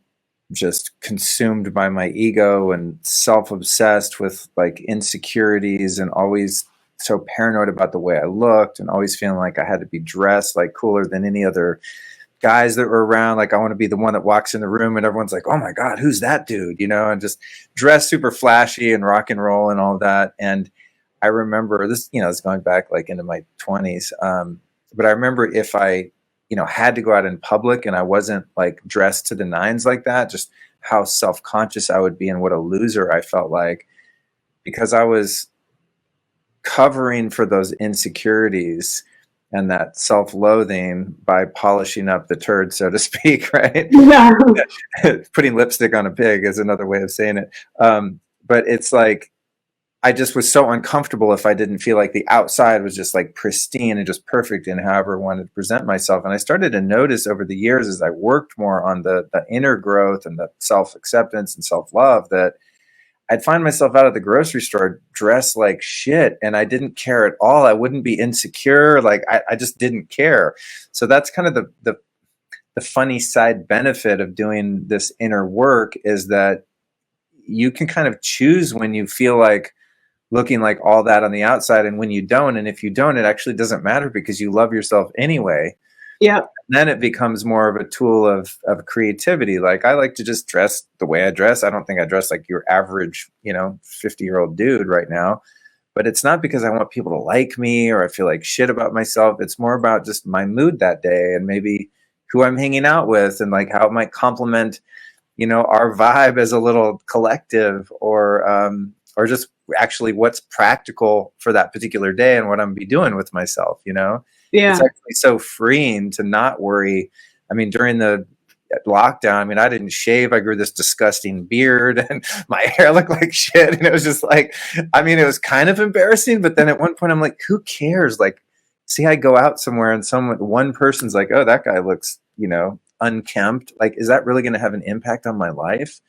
just consumed by my ego and self-obsessed with like insecurities and always so paranoid about the way I looked and always feeling like I had to be dressed like cooler than any other guys that were around, like I want to be the one that walks in the room and everyone's like, oh my God, who's that dude? You know, and just dress super flashy and rock and roll and all that. And I remember this, you know, it's going back like into my 20s. But I remember if I, you know, had to go out in public and I wasn't like dressed to the nines like that, just how self-conscious I would be and what a loser I felt like, because I was covering for those insecurities and that self-loathing by polishing up the turd, so to speak, right? Yeah. Putting lipstick on a pig is another way of saying it. But it's like, I just was so uncomfortable if I didn't feel like the outside was just like pristine and just perfect in however I wanted to present myself. And I started to notice over the years as I worked more on the inner growth and the self-acceptance and self-love that I'd find myself out at the grocery store dressed like shit and I didn't care at all. I wouldn't be insecure. Like I just didn't care. So that's kind of the funny side benefit of doing this inner work, is that you can kind of choose when you feel like looking like all that on the outside and when you don't. And if you don't, it actually doesn't matter because you love yourself anyway. Yeah. Then it becomes more of a tool of creativity. Like I like to just dress the way I dress. I don't think I dress like your average, you know, 50-year-old dude right now. But it's not because I want people to like me or I feel like shit about myself. It's more about just my mood that day and maybe who I'm hanging out with and like how it might complement, you know, our vibe as a little collective, or just actually what's practical for that particular day and what I'm be doing with myself, you know? Yeah. It's actually so freeing to not worry. I mean, during the lockdown, I mean, I didn't shave. I grew this disgusting beard and my hair looked like shit. And it was just like, I mean, it was kind of embarrassing. But then at one point I'm like, who cares? Like, see, I go out somewhere and one person's like, oh, that guy looks, you know, unkempt. Like, is that really going to have an impact on my life?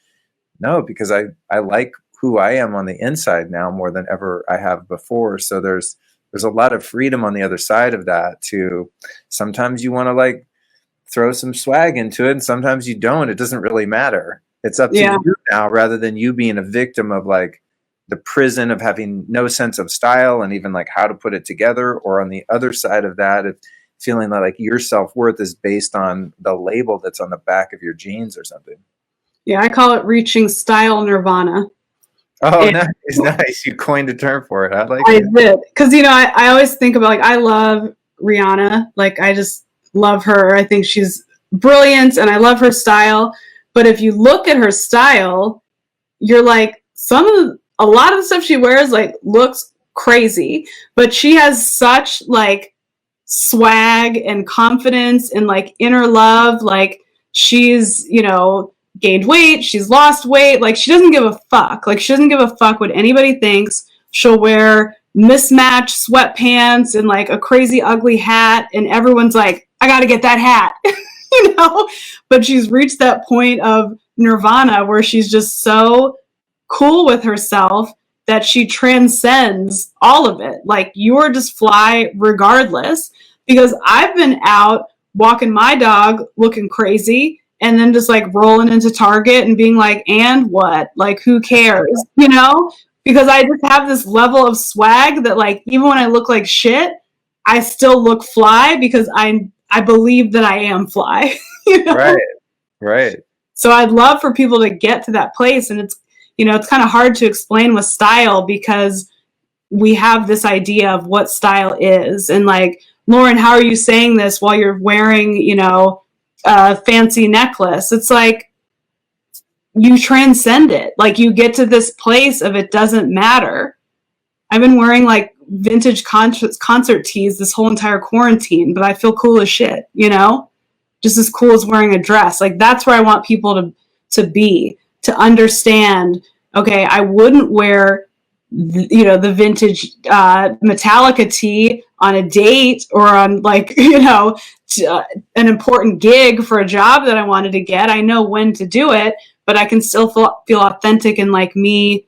No, because I like who I am on the inside now more than ever I have before. So there's a lot of freedom on the other side of that too. Sometimes you want to like throw some swag into it and sometimes you don't. It doesn't really matter. It's up to you now rather than you being a victim of like the prison of having no sense of style and even like how to put it together, or on the other side of that, of feeling that like your self-worth is based on the label that's on the back of your jeans or something. Yeah, I call it reaching style nirvana. Oh, nice, nice. You coined a term for it. I like I it. did. Because, you know, I always think about, like, I love Rihanna. Like, I just love her. I think she's brilliant, and I love her style. But if you look at her style, you're like, a lot of the stuff she wears, like, looks crazy. But she has such, like, swag and confidence and, like, inner love. Like, she's, you know, gained weight, she's lost weight, like she doesn't give a fuck. Like she doesn't give a fuck what anybody thinks. She'll wear mismatched sweatpants and like a crazy ugly hat, and everyone's like, I gotta get that hat. You know? But she's reached that point of nirvana where she's just so cool with herself that she transcends all of it. Like you're just fly regardless. Because I've been out walking my dog looking crazy and then just like rolling into Target and being like, and what? Like, who cares? You know? Because I just have this level of swag that like, even when I look like shit, I still look fly because I believe that I am fly. You know? Right. Right. So I'd love for people to get to that place. And it's, you know, it's kind of hard to explain with style because we have this idea of what style is. And like, Lauren, how are you saying this while you're wearing, you know, a fancy necklace? It's like you transcend it. Like you get to this place of it doesn't matter. I've been wearing like vintage concert tees this whole entire quarantine, but I feel cool as shit, you know? Just as cool as wearing a dress. Like that's where I want people to be, to understand, okay, I wouldn't wear the vintage Metallica tee on a date or on like, you know, an important gig for a job that I wanted to get. I know when to do it, but I can still feel authentic and like me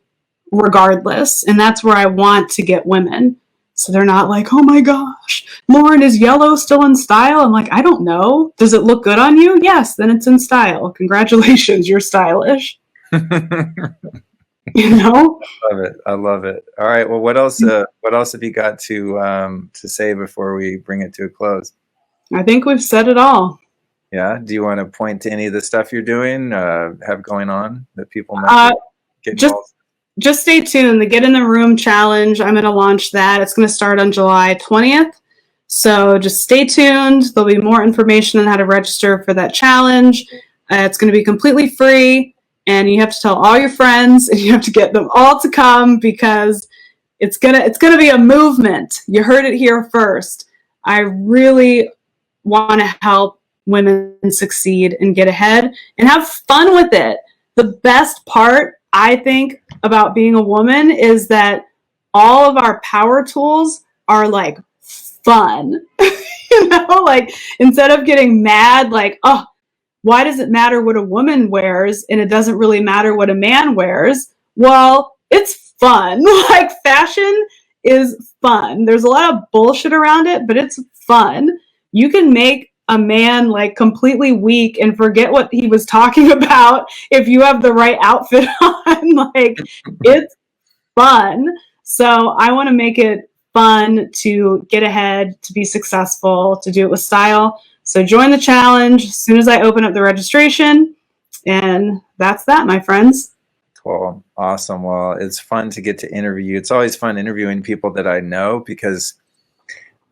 regardless. And that's where I want to get women. So they're not like, oh my gosh, Lauren, is yellow still in style? I'm like, I don't know. Does it look good on you? Yes, then it's in style. Congratulations, you're stylish. You know? I love it. All right. Well, what else have you got to say before we bring it to a close? I think we've said it all. Yeah. Do you want to point to any of the stuff you're doing, have going on that people might get involved? Just stay tuned. The Get in the Room challenge, I'm going to launch that. It's going to start on July 20th. So just stay tuned. There'll be more information on how to register for that challenge. It's going to be completely free, and you have to tell all your friends, and you have to get them all to come, because it's gonna be a movement. You heard it here first. I really want to help women succeed and get ahead and have fun with it. The best part, I think, about being a woman is that all of our power tools are like fun. Like, instead of getting mad, like, oh, why does it matter what a woman wears and it doesn't really matter what a man wears? Well, it's fun. Like, fashion is fun. There's a lot of bullshit around it, but it's fun. You can make a man like completely weak and forget what he was talking about if you have the right outfit on. Like, it's fun. So I want to make it fun to get ahead, to be successful, to do it with style. So join the challenge as soon as I open up the registration. And that's that, my friends. Cool. Awesome. Well, it's fun to get to interview you. It's always fun interviewing people that I know, because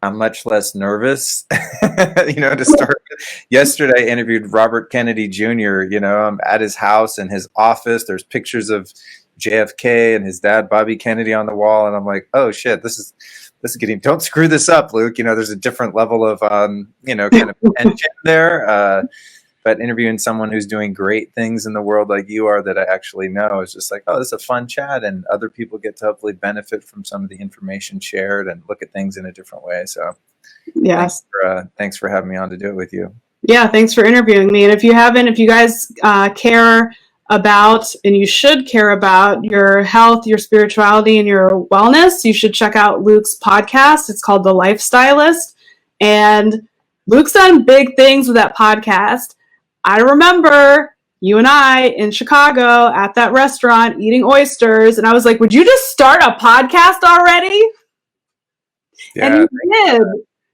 I'm much less nervous, to start with. Yesterday, I interviewed Robert Kennedy Jr. I'm at his house and his office. There's pictures of JFK and his dad, Bobby Kennedy, on the wall. And I'm like, oh shit, this is getting, don't screw this up, Luke. There's a different level of, kind of tension there. But interviewing someone who's doing great things in the world like you are, that I actually know, is just like, oh, this is a fun chat, and other people get to hopefully benefit from some of the information shared and look at things in a different way. So yes, thanks for having me on to do it with you. Yeah, thanks for interviewing me. And if you guys care about, and you should care about, your health, your spirituality, and your wellness, you should check out Luke's podcast. It's called The Life Stylist. And Luke's done big things with that podcast. I remember you and I in Chicago at that restaurant eating oysters, and I was like, would you just start a podcast already? Yeah, and you did.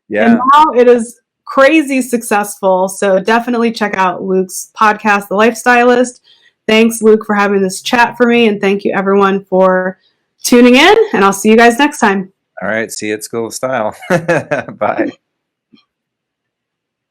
Yeah. And now it is crazy successful. So definitely check out Luke's podcast, The Life Stylist. Thanks, Luke, for having this chat for me. And thank you, everyone, for tuning in. And I'll see you guys next time. All right. See you at School of Style. Bye.